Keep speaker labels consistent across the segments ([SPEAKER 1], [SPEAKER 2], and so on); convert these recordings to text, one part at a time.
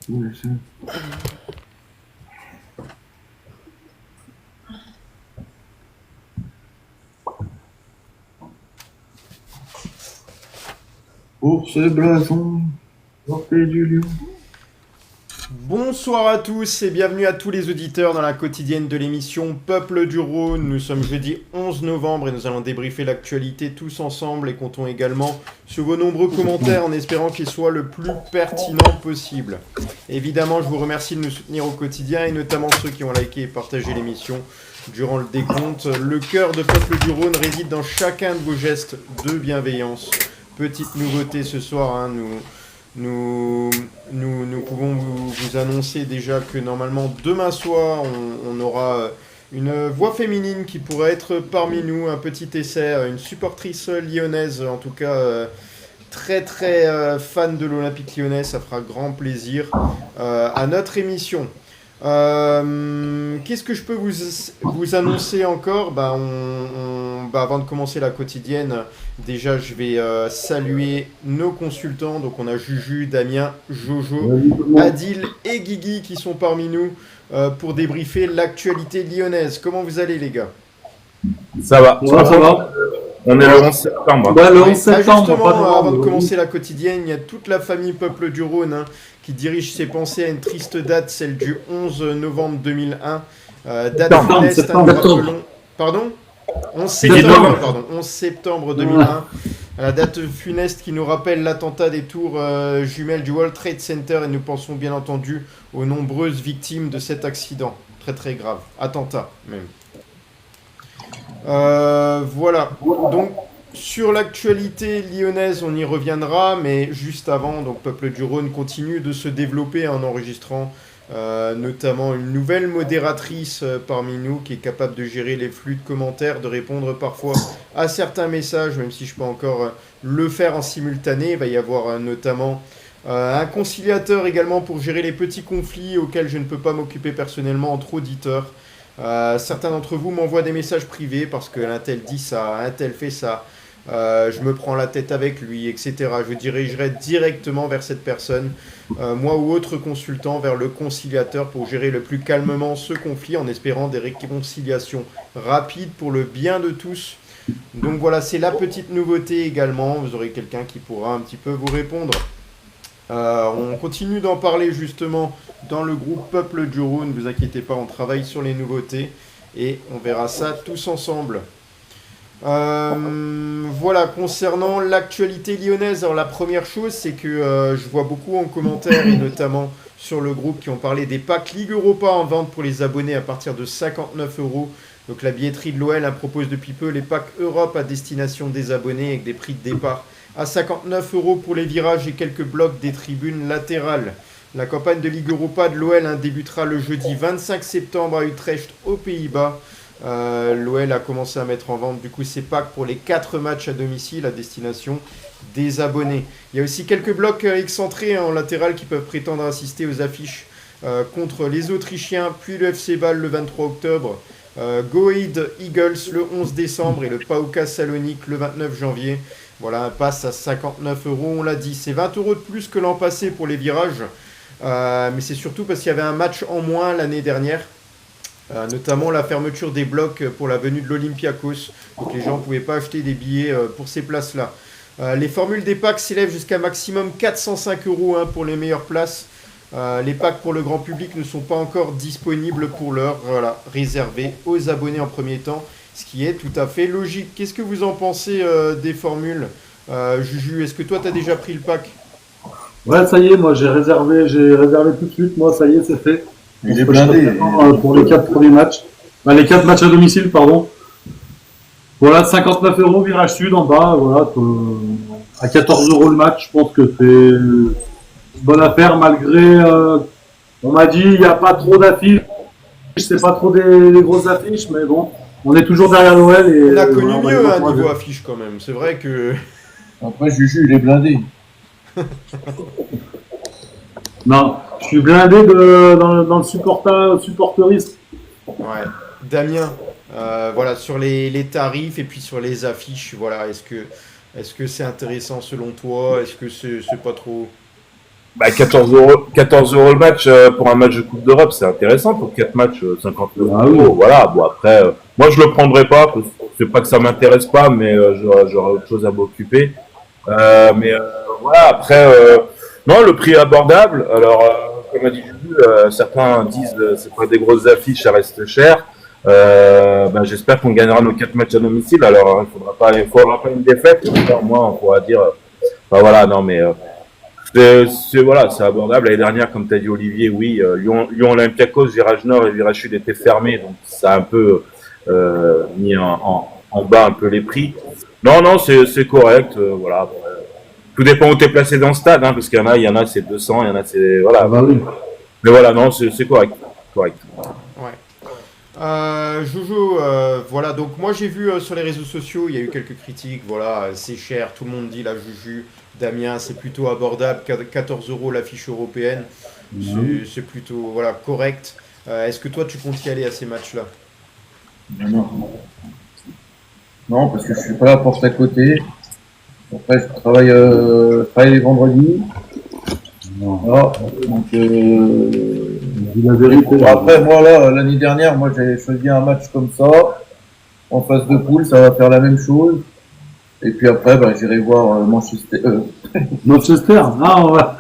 [SPEAKER 1] Oui, c'est... Pour ce blason, portée du lion.
[SPEAKER 2] Bonsoir à tous et bienvenue à tous les auditeurs dans la quotidienne de l'émission Peuple du Rhône. Nous sommes jeudi 11 novembre et nous allons débriefer l'actualité tous ensemble et comptons également sur vos nombreux commentaires en espérant qu'ils soient le plus pertinents possible. Évidemment, je vous remercie de nous soutenir au quotidien et notamment ceux qui ont liké et partagé l'émission durant le décompte. Le cœur de Peuple du Rhône réside dans chacun de vos gestes de bienveillance. Petite nouveauté ce soir, nous pouvons vous annoncer déjà que normalement demain soir, on aura une voix féminine qui pourrait être parmi nous, un petit essai, une supportrice lyonnaise, en tout cas très fan de l'Olympique lyonnais, ça fera grand plaisir à notre émission. Qu'est-ce que je peux vous annoncer encore avant de commencer la quotidienne, déjà je vais saluer nos consultants. Donc on a Juju, Damien, Jojo,
[SPEAKER 1] Vas-y, tout le monde.
[SPEAKER 2] Adil et Guigui qui sont parmi nous pour débriefer l'actualité lyonnaise. Comment vous allez les gars?
[SPEAKER 3] Ça va.
[SPEAKER 1] Ça va.
[SPEAKER 3] On est le 11 septembre.
[SPEAKER 1] Bah, le 11
[SPEAKER 2] Ouais.
[SPEAKER 1] septembre, pas de
[SPEAKER 2] Justement, avant de
[SPEAKER 1] novembre.
[SPEAKER 2] commencer la quotidienne, il y a toute la famille Peuple du Rhône qui dirige ses pensées à une triste date, celle du 11 novembre 2001. Date
[SPEAKER 3] Septembre.
[SPEAKER 2] funeste,
[SPEAKER 1] Septembre.
[SPEAKER 2] nous rappelons... Pardon 11
[SPEAKER 3] C'est dit
[SPEAKER 2] septembre,
[SPEAKER 3] novembre.
[SPEAKER 2] pardon, 11 septembre 2001. La date funeste qui nous rappelle l'attentat des tours jumelles du World Trade Center et nous pensons bien entendu aux nombreuses victimes de cet accident. Très grave. Attentat même. Voilà. Donc, sur l'actualité lyonnaise, on y reviendra, mais juste avant, donc Peuple du Rhône continue de se développer en enregistrant notamment une nouvelle modératrice parmi nous qui est capable de gérer les flux de commentaires, de répondre parfois à certains messages, même si je peux encore le faire en simultané. Il va y avoir notamment un conciliateur également pour gérer les petits conflits auxquels je ne peux pas m'occuper personnellement entre auditeurs. Certains d'entre vous m'envoient des messages privés parce que un tel dit ça, un tel fait ça, je me prends la tête avec lui, etc. Je dirigerai directement vers cette personne, moi ou autre consultant, vers le conciliateur pour gérer le plus calmement ce conflit en espérant des réconciliations rapides pour le bien de tous. Donc voilà, c'est la petite nouveauté également. Vous aurez quelqu'un qui pourra un petit peu vous répondre. On continue d'en parler justement dans le groupe Peuple du Rhône. Ne vous inquiétez pas, on travaille sur les nouveautés et on verra ça tous ensemble. Voilà, concernant l'actualité lyonnaise, alors la première chose, c'est que je vois beaucoup en commentaire et notamment sur le groupe qui ont parlé des packs Ligue Europa en vente pour les abonnés à partir de 59 euros. Donc la billetterie de l'OL propose depuis peu les packs Europe à destination des abonnés avec des prix de départ à 59 euros pour les virages et quelques blocs des tribunes latérales. La campagne de Ligue Europa de l'OL débutera le jeudi 25 septembre à Utrecht aux Pays-Bas. L'OL a commencé à mettre en vente du coup ses packs pour les 4 matchs à domicile à destination des abonnés. Il y a aussi quelques blocs excentrés en latéral qui peuvent prétendre assister aux affiches contre les Autrichiens, puis le FC Bâle le 23 octobre, Go Ahead Eagles le 11 décembre et le PAOK Salonique le 29 janvier. Voilà, un pass à 59 euros, on l'a dit. C'est 20 euros de plus que l'an passé pour les virages, mais c'est surtout parce qu'il y avait un match en moins l'année dernière. Notamment la fermeture des blocs pour la venue de l'Olympiakos. Donc les gens ne pouvaient pas acheter des billets pour ces places-là. Les formules des packs s'élèvent jusqu'à maximum 405 euros pour les meilleures places. Les packs pour le grand public ne sont pas encore disponibles pour l'heure. Voilà, réservés aux abonnés en premier temps, ce qui est tout à fait logique. Qu'est-ce que vous en pensez des formules Juju, est-ce que toi tu as déjà pris le pack?
[SPEAKER 1] Ouais, ça y est, moi j'ai réservé tout de suite. Moi, ça y est, c'est fait.
[SPEAKER 4] Il est
[SPEAKER 1] Jusqu'à
[SPEAKER 4] blindé.
[SPEAKER 1] maintenant, pour les 4 premiers matchs. Les 4 matchs à domicile, pardon. Voilà, 59 euros, virage sud en bas. Voilà, à 14 euros le match, je pense que c'est une bonne affaire malgré. On m'a dit, il n'y a pas trop d'affiches. C'est pas trop des grosses affiches, mais bon, on est toujours derrière l'OL et
[SPEAKER 2] On a connu
[SPEAKER 1] voilà, on va les
[SPEAKER 2] mieux
[SPEAKER 1] encourager.
[SPEAKER 2] niveau affiche quand même. C'est vrai que...
[SPEAKER 4] Après, Juju, il est blindé.
[SPEAKER 1] Non, je suis blindé dans le supporterisme.
[SPEAKER 2] Ouais. Damien, voilà, sur les tarifs et puis sur les affiches, voilà, est-ce que c'est intéressant selon toi? Est-ce que c'est pas trop...
[SPEAKER 3] Bah, 14 euros le match pour un match de Coupe d'Europe, c'est intéressant. Pour 4 matchs, 50 euros.
[SPEAKER 1] Ah oui.
[SPEAKER 3] Voilà, bon après, moi je le prendrai pas, parce que c'est pas que ça m'intéresse pas, mais j'aurais autre chose à m'occuper. Mais voilà, après, non, le prix est abordable. Alors, comme a dit Jules, certains disent c'est pas des grosses affiches, ça reste cher. Ben, j'espère qu'on gagnera nos 4 matchs à domicile. Alors, il faudra pas une défaite. Au moins, on pourra dire, ben voilà, non, mais voilà, c'est abordable. L'année dernière, comme tu as dit Olivier, oui, Lyon Olympiakos, virage nord et virage sud étaient fermés, donc ça a un peu mis en bas un peu les prix. Non, non, c'est correct. Voilà. Tout dépend où tu es placé dans le stade, hein, parce qu'il y en a c'est 200, il y en a c'est voilà.
[SPEAKER 1] Ah bah oui.
[SPEAKER 3] Mais voilà, non, c'est correct, correct.
[SPEAKER 2] Ouais. Jojo, voilà, donc moi j'ai vu sur les réseaux sociaux, il y a eu quelques critiques, voilà, c'est cher, tout le monde dit la Juju, Damien, c'est plutôt abordable, 14 euros l'affiche européenne, c'est plutôt voilà, correct. Est-ce que toi tu comptes y aller à ces matchs-là?
[SPEAKER 4] Non. Non, parce que je suis pas là porte à côté. Après, je travaille les vendredis.
[SPEAKER 1] Non.
[SPEAKER 4] Voilà. Donc,
[SPEAKER 1] Dis la vérité.
[SPEAKER 4] bon, après, moi, là, l'année dernière, moi, j'ai choisi un match comme ça. En phase de poule, ça va faire la même chose. Et puis après, bah, j'irai voir Manchester.
[SPEAKER 1] Manchester. Ah, on va.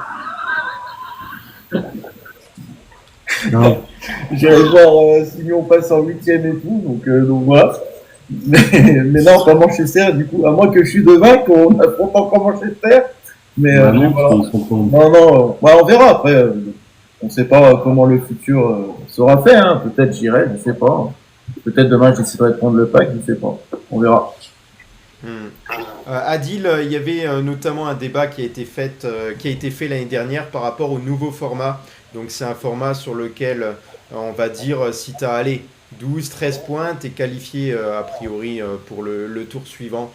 [SPEAKER 1] Non.
[SPEAKER 4] J'irai voir si on passe en 8e et tout. Donc voilà. Mais non, pas Manchester, du coup, à moins que je suis devin, qu'on affronte encore Manchester. Mais
[SPEAKER 1] Bah non,
[SPEAKER 4] voilà.
[SPEAKER 1] ils sont pas-
[SPEAKER 4] Non, bah, on verra après. On ne sait pas comment le futur sera fait. Hein. Peut-être j'irai, je ne sais pas. Peut-être demain j'essaierai de prendre le pack, je ne sais pas. On verra.
[SPEAKER 2] Adil, il y avait notamment un débat qui a été fait l'année dernière par rapport au nouveau format. Donc c'est un format sur lequel on va dire si tu as allé 12-13 points, tu es qualifié a priori pour le tour suivant.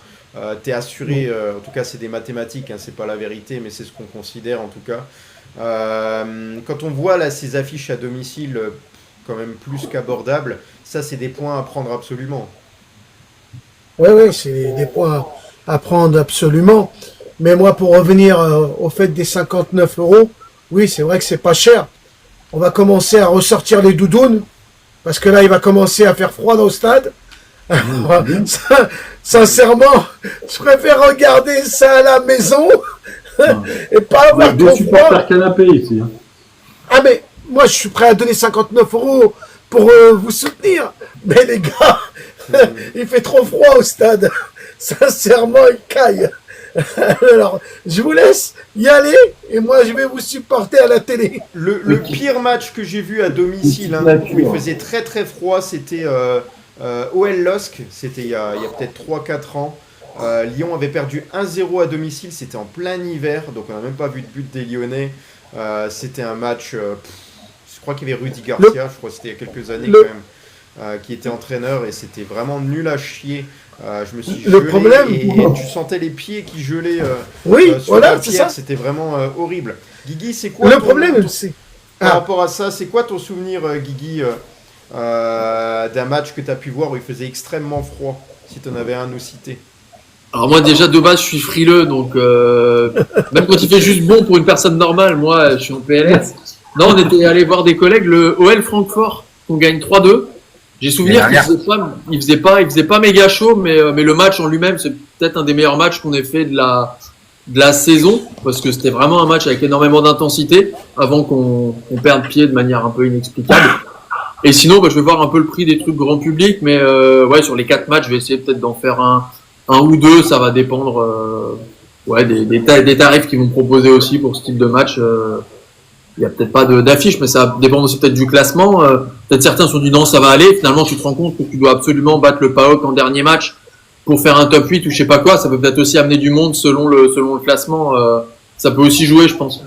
[SPEAKER 2] Tu es assuré, en tout cas c'est des mathématiques, hein, c'est pas la vérité, mais c'est ce qu'on considère en tout cas. Quand on voit là ces affiches à domicile quand même plus qu'abordables, ça c'est des points à prendre absolument.
[SPEAKER 5] Oui, c'est des points à prendre absolument. Mais moi, pour revenir au fait des 59 euros, oui, c'est vrai que c'est pas cher. On va commencer à ressortir les doudounes, parce que là, il va commencer à faire froid dans le stade. Sincèrement, je préfère regarder ça à la maison et pas
[SPEAKER 1] On a
[SPEAKER 5] avoir
[SPEAKER 1] deux
[SPEAKER 5] trop
[SPEAKER 1] supporters
[SPEAKER 5] froid.
[SPEAKER 1] canapé ici. Hein.
[SPEAKER 5] Ah mais moi je suis prêt à donner 59 euros pour vous soutenir. Mais les gars, il fait trop froid au stade. Sincèrement, il caille. Alors, je vous laisse y aller et moi je vais vous supporter à la télé.
[SPEAKER 2] Le pire match que j'ai vu à domicile, hein, où il faisait très très froid, c'était OL LOSC, c'était il y a peut-être 3-4 ans. Lyon avait perdu 1-0 à domicile, c'était en plein hiver, donc on n'a même pas vu de but des Lyonnais. C'était un match, je crois qu'il y avait Rudy Garcia, je crois que c'était il y a quelques années quand même, qui était entraîneur et c'était vraiment nul à chier. Je me suis gelé
[SPEAKER 5] problème,
[SPEAKER 2] et tu sentais les pieds qui gelaient
[SPEAKER 5] Oui,
[SPEAKER 2] sur
[SPEAKER 5] voilà,
[SPEAKER 2] la
[SPEAKER 5] c'est
[SPEAKER 2] pierre,
[SPEAKER 5] ça.
[SPEAKER 2] c'était vraiment horrible. Guigui, c'est quoi
[SPEAKER 5] Le
[SPEAKER 2] ton-
[SPEAKER 5] problème,
[SPEAKER 2] ton-
[SPEAKER 5] c'est...
[SPEAKER 2] par
[SPEAKER 5] Ah,
[SPEAKER 2] rapport à ça, c'est quoi ton souvenir, Guigui, d'un match que tu as pu voir où il faisait extrêmement froid, si tu en avais un à nous citer?
[SPEAKER 6] Alors moi déjà de base je suis frileux donc même quand il fait juste bon pour une personne normale, moi je suis en PLS. Non, on était allé voir des collègues le OL Francfort qu'on gagne 3-2. J'ai souvenir qu'il faisait pas méga chaud mais le match en lui-même c'est peut-être un des meilleurs matchs qu'on ait fait de la saison parce que c'était vraiment un match avec énormément d'intensité avant qu'on perde pied de manière un peu inexplicable. Et sinon je vais voir un peu le prix des trucs grand public mais ouais sur les 4 matchs je vais essayer peut-être d'en faire un ou deux, ça va dépendre des tarifs qu'ils vont proposer aussi pour ce type de match. Il y a peut-être pas d'affiche, mais ça va dépendre aussi peut-être du classement. Peut-être certains se sont dit non, ça va aller. Finalement, tu te rends compte que tu dois absolument battre le PAOK en dernier match pour faire un top 8 ou je sais pas quoi. Ça peut peut-être aussi amener du monde selon le classement. Ça peut aussi jouer, je pense.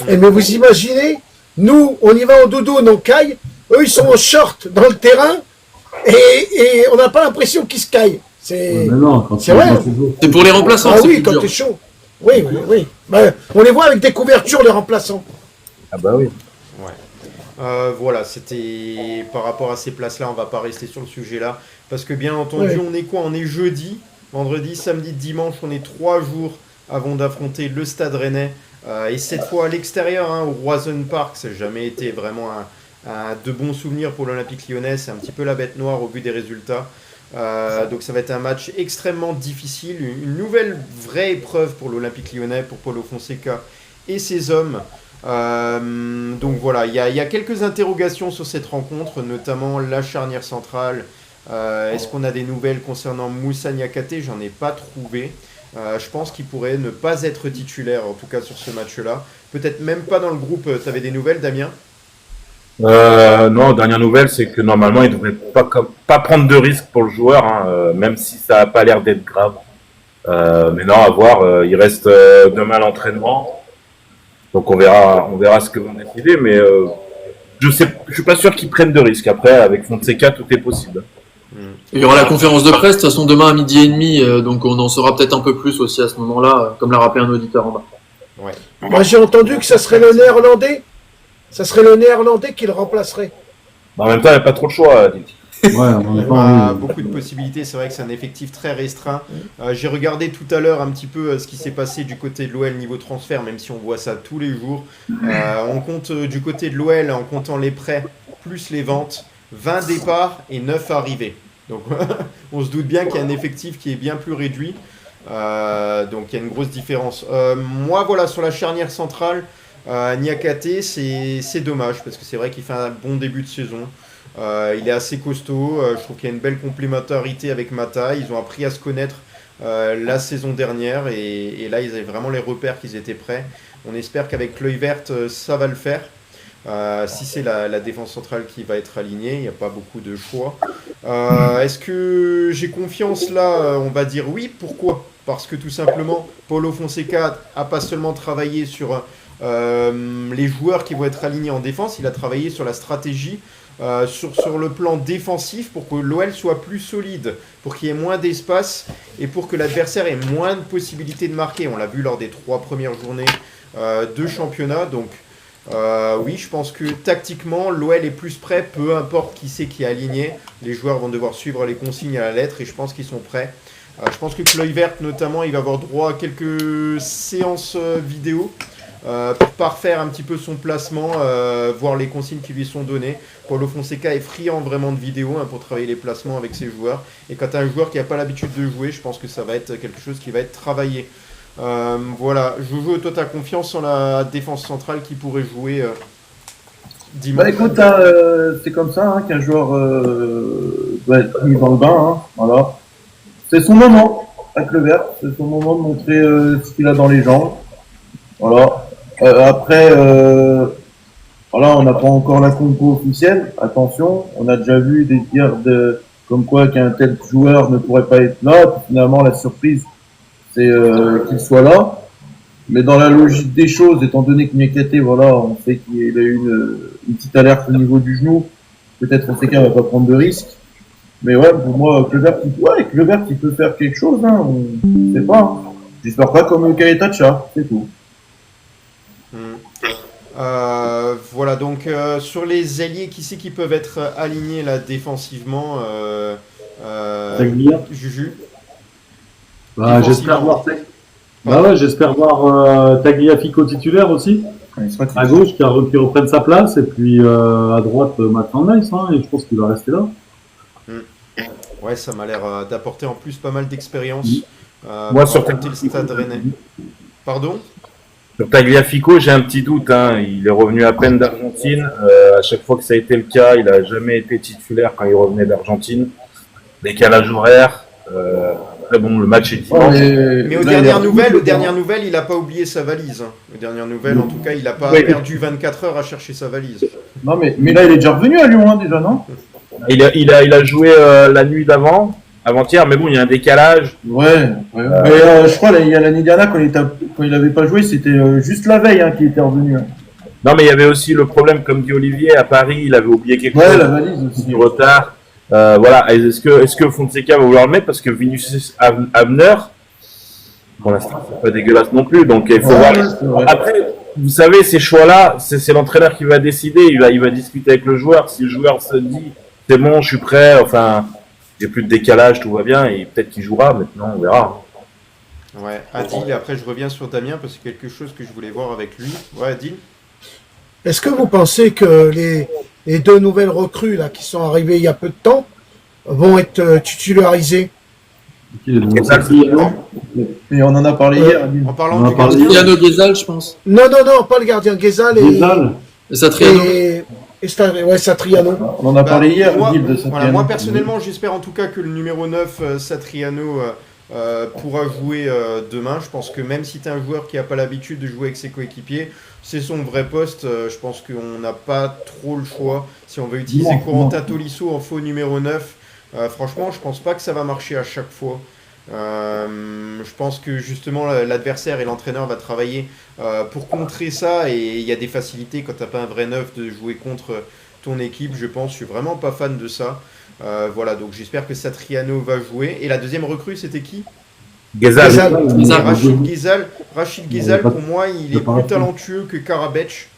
[SPEAKER 5] mais vous imaginez, nous, on y va en doudoune, on caille, eux, ils sont en short dans le terrain, et on n'a pas l'impression qu'ils se caillent.
[SPEAKER 1] Ouais, mais non, quand
[SPEAKER 5] C'est
[SPEAKER 1] tu
[SPEAKER 5] vrai.
[SPEAKER 1] vas toujours-
[SPEAKER 6] C'est pour les remplaçants,
[SPEAKER 5] Ah
[SPEAKER 6] c'est
[SPEAKER 5] oui,
[SPEAKER 6] plus
[SPEAKER 5] quand
[SPEAKER 6] dur.
[SPEAKER 5] t'es chaud. Oui. Ben, on les voit avec des couvertures, les remplaçants.
[SPEAKER 3] Ah bah oui.
[SPEAKER 2] Voilà, c'était par rapport à ces places-là, on va pas rester sur le sujet-là, parce que bien entendu,
[SPEAKER 5] Ouais.
[SPEAKER 2] on est quoi? On est jeudi, vendredi, samedi, dimanche, on est 3 jours avant d'affronter le Stade Rennais Et cette fois à l'extérieur, hein, au Roison Park, ça n'a jamais été vraiment de bons souvenirs pour l'Olympique lyonnais. C'est un petit peu la bête noire au vu des résultats. Donc ça va être un match extrêmement difficile, une nouvelle vraie épreuve pour l'Olympique lyonnais, pour Paulo Fonseca et ses hommes. Donc voilà, il y a quelques interrogations sur cette rencontre, notamment la charnière centrale. Est-ce qu'on a des nouvelles concernant Moussa Niakhaté? J'en ai pas trouvé. Je pense qu'il pourrait ne pas être titulaire, en tout cas sur ce match-là. Peut-être même pas dans le groupe. Tu avais des nouvelles, Damien?
[SPEAKER 3] Non, dernière nouvelle, c'est que normalement, il devrait pas prendre de risque pour le joueur, hein, même si ça a pas l'air d'être grave. Mais non, à voir. Il reste demain l'entraînement, donc on verra ce que vont décider. Mais je suis pas sûr qu'ils prennent de risque. Après, avec Fonseca, tout est possible.
[SPEAKER 6] Il y aura la conférence de presse, de toute façon, demain à 12h30, donc on en saura peut-être un peu plus aussi à ce moment-là, comme l'a rappelé un auditeur en bas.
[SPEAKER 2] Ouais.
[SPEAKER 5] Moi, j'ai entendu que ça serait le Néerlandais. Ça serait le Néerlandais qui le remplacerait.
[SPEAKER 3] En même temps, il n'y a pas trop le choix. Dick.
[SPEAKER 1] Ouais, on est
[SPEAKER 2] Il y
[SPEAKER 1] pas
[SPEAKER 2] a beaucoup de possibilités, c'est vrai que c'est un effectif très restreint. J'ai regardé tout à l'heure un petit peu ce qui s'est passé du côté de l'OL niveau transfert, même si on voit ça tous les jours. On compte du côté de l'OL, en comptant les prêts plus les ventes, 20 départs et 9 arrivées. Donc on se doute bien qu'il y a un effectif qui est bien plus réduit. Donc il y a une grosse différence. Moi voilà, sur la charnière centrale, Niakhaté, c'est dommage parce que c'est vrai qu'il fait un bon début de saison. Il est assez costaud. Je trouve qu'il y a une belle complémentarité avec Mata. Ils ont appris à se connaître la saison dernière et là ils avaient vraiment les repères qu'ils étaient prêts. On espère qu'avec Kluivert ça va le faire. Si c'est la défense centrale qui va être alignée, il n'y a pas beaucoup de choix. Est-ce que j'ai confiance là? On va dire oui. Pourquoi? Parce que tout simplement, Paulo Fonseca a pas seulement travaillé sur les joueurs qui vont être alignés en défense, il a travaillé sur la stratégie, sur le plan défensif pour que l'OL soit plus solide, pour qu'il y ait moins d'espace et pour que l'adversaire ait moins de possibilités de marquer. On l'a vu lors des 3 premières journées de championnat. Donc oui, je pense que tactiquement, l'OL est plus prêt, peu importe qui c'est qui est aligné. Les joueurs vont devoir suivre les consignes à la lettre et je pense qu'ils sont prêts. Je pense que Kluivert, notamment, il va avoir droit à quelques séances vidéo pour parfaire un petit peu son placement, voir les consignes qui lui sont données. Paulo Fonseca est friand vraiment de vidéos pour travailler les placements avec ses joueurs. Et quand tu as un joueur qui n'a pas l'habitude de jouer, je pense que ça va être quelque chose qui va être travaillé. Voilà, Jojo, toi tu as confiance en la défense centrale qui pourrait jouer dimanche?
[SPEAKER 4] Bah écoute, c'est comme ça qu'un joueur doit être mis dans le bain. Voilà. C'est son moment avec le vert, c'est son moment de montrer ce qu'il a dans les jambes. Voilà. Après, voilà, on n'a pas encore la compo officielle. Attention, on a déjà vu des dires comme quoi qu'un tel joueur ne pourrait pas être là. Puis finalement, la surprise, c'est qu'il soit là. Mais dans la logique des choses, étant donné que Niakhaté, voilà, on sait qu'il a eu une petite alerte au niveau du genou. Peut-être Fonseca va pas prendre de risque. Mais ouais, pour moi, Kluivert, il peut faire quelque chose, on sait pas. J'espère pas comme Kaetacha, c'est tout.
[SPEAKER 2] Voilà, donc sur les ailiers, qui c'est qui peuvent être alignés là défensivement?
[SPEAKER 1] Taglia.
[SPEAKER 2] Juju.
[SPEAKER 1] Bah, j'espère voir j'espère voir Tagliafico titulaire aussi. À gauche qui reprenne sa place et puis à droite Matt Van Nice, et je pense qu'il va rester là.
[SPEAKER 2] Ouais, ça m'a l'air d'apporter en plus pas mal d'expérience.
[SPEAKER 3] Moi, sur
[SPEAKER 2] le Stade Rennais. Pardon?
[SPEAKER 3] Sur Tagliafico, j'ai un petit doute. Il est revenu à peine d'Argentine. À chaque fois que ça a été le cas, il n'a jamais été titulaire quand il revenait d'Argentine. Décalage horaire. Après, bon, le match est dimanche.
[SPEAKER 2] Mais aux dernières nouvelles, il n'a pas oublié sa valise. Aux dernières nouvelles, en tout cas, il n'a pas perdu 24 heures à chercher sa valise.
[SPEAKER 4] Non, mais là, il est déjà revenu à Lyon, déjà, non?
[SPEAKER 3] Il a joué la nuit avant-hier, mais bon, il y a un décalage.
[SPEAKER 4] Ouais. Mais je crois il y a l'année dernière, quand il n'avait pas joué, c'était juste la veille qu'il était revenu.
[SPEAKER 3] Non, mais il y avait aussi le problème, comme dit Olivier, à Paris, il avait oublié quelque chose.
[SPEAKER 4] Ouais, la valise aussi.
[SPEAKER 3] Du retard. Voilà. Est-ce que Fonseca va vouloir le mettre? Parce que Vinicius Abner, pour l'instant, c'est pas dégueulasse non plus. Donc, il faut voir. Après, vous savez, ces choix-là, c'est l'entraîneur qui va décider. Il va discuter avec le joueur. Si le joueur se dit, c'est bon, je suis prêt, enfin, j'ai plus de décalage, tout va bien, et peut-être qu'il jouera. Maintenant, on verra.
[SPEAKER 2] Ouais, Adil, et après je reviens sur Damien parce que c'est quelque chose que je voulais voir avec lui. Ouais, Adil.
[SPEAKER 5] Est-ce que vous pensez que les deux nouvelles recrues là, qui sont arrivées il y a peu de temps vont être titularisées?
[SPEAKER 4] Et on en a parlé hier.
[SPEAKER 2] En parlant
[SPEAKER 1] On a
[SPEAKER 2] du
[SPEAKER 1] parlé
[SPEAKER 2] gardien,
[SPEAKER 6] Piano Ghezal, je pense.
[SPEAKER 5] Non, non, non, pas le gardien. Ghezal
[SPEAKER 1] Ghezal.
[SPEAKER 6] Et Satriano.
[SPEAKER 5] ouais, Satriano.
[SPEAKER 4] On en a parlé hier,
[SPEAKER 2] moi,
[SPEAKER 4] Adil, de
[SPEAKER 2] voilà,
[SPEAKER 4] Satriano.
[SPEAKER 2] moi personnellement, j'espère en tout cas que le numéro 9, Satriano, pourra jouer demain. Je pense que même si tu es un joueur qui n'a pas l'habitude de jouer avec ses coéquipiers, c'est son vrai poste. Je pense qu'on n'a pas trop le choix. Si on veut utiliser Corentin Tolisso en faux numéro 9, franchement, je pense pas que ça va marcher à chaque fois. Je pense que justement l'adversaire et l'entraîneur va travailler pour contrer ça, et il y a des facilités quand t'as pas un vrai neuf de jouer contre ton équipe. Je suis vraiment pas fan de ça. Voilà, donc j'espère que Satriano va jouer. Et la deuxième recrue, c'était qui?
[SPEAKER 3] Ghezal.
[SPEAKER 2] C'est Rachid Ghezal. Rachid Ghezal, pour moi, il est plus talentueux que Karabec.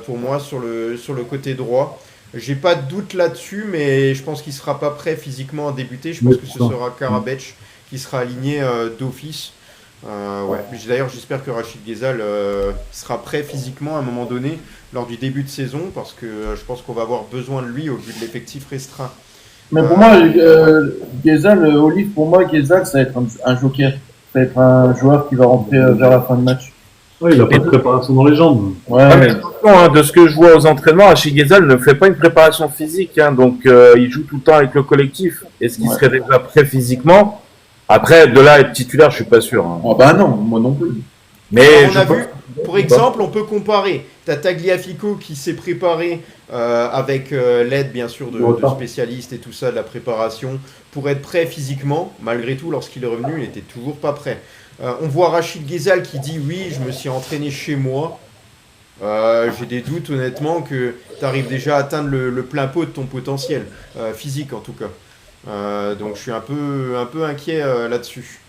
[SPEAKER 2] Pour moi, sur le côté droit. J'ai pas de doute là-dessus, mais je pense qu'il sera pas prêt physiquement à débuter. Je pense que ce sera Karabec qui sera aligné d'office. Ouais. D'ailleurs, j'espère que Rachid Ghezal sera prêt physiquement à un moment donné lors du début de saison, parce que je pense qu'on va avoir besoin de lui au vu de l'effectif restreint.
[SPEAKER 4] Mais pour moi, Ghezal, Olive, pour moi, Ghezal, ça va être un joker. Ça va être un joueur qui va rentrer vers la fin de match.
[SPEAKER 1] Ouais, il a pas de préparation dans les jambes.
[SPEAKER 4] Ouais,
[SPEAKER 3] Ah, mais attention, hein, de ce que je vois aux entraînements, Rachid Ghezal ne fait pas une préparation physique, hein, donc il joue tout le temps avec le collectif. Est-ce qu'il serait déjà prêt physiquement? Après, de là à être titulaire, je suis pas sûr. Hein.
[SPEAKER 4] Oh, bah non, moi non plus.
[SPEAKER 3] Mais
[SPEAKER 2] On a vu, pour exemple, on peut comparer. T'as Tagliafico qui s'est préparé avec l'aide bien sûr de spécialistes et tout ça, de la préparation, pour être prêt physiquement. Malgré tout, lorsqu'il est revenu, il n'était toujours pas prêt. On voit Rachid Ghezal qui dit oui, je me suis entraîné chez moi. J'ai des doutes honnêtement que tu arrives déjà à atteindre le plein pot de ton potentiel physique en tout cas. Donc je suis un peu inquiet là-dessus.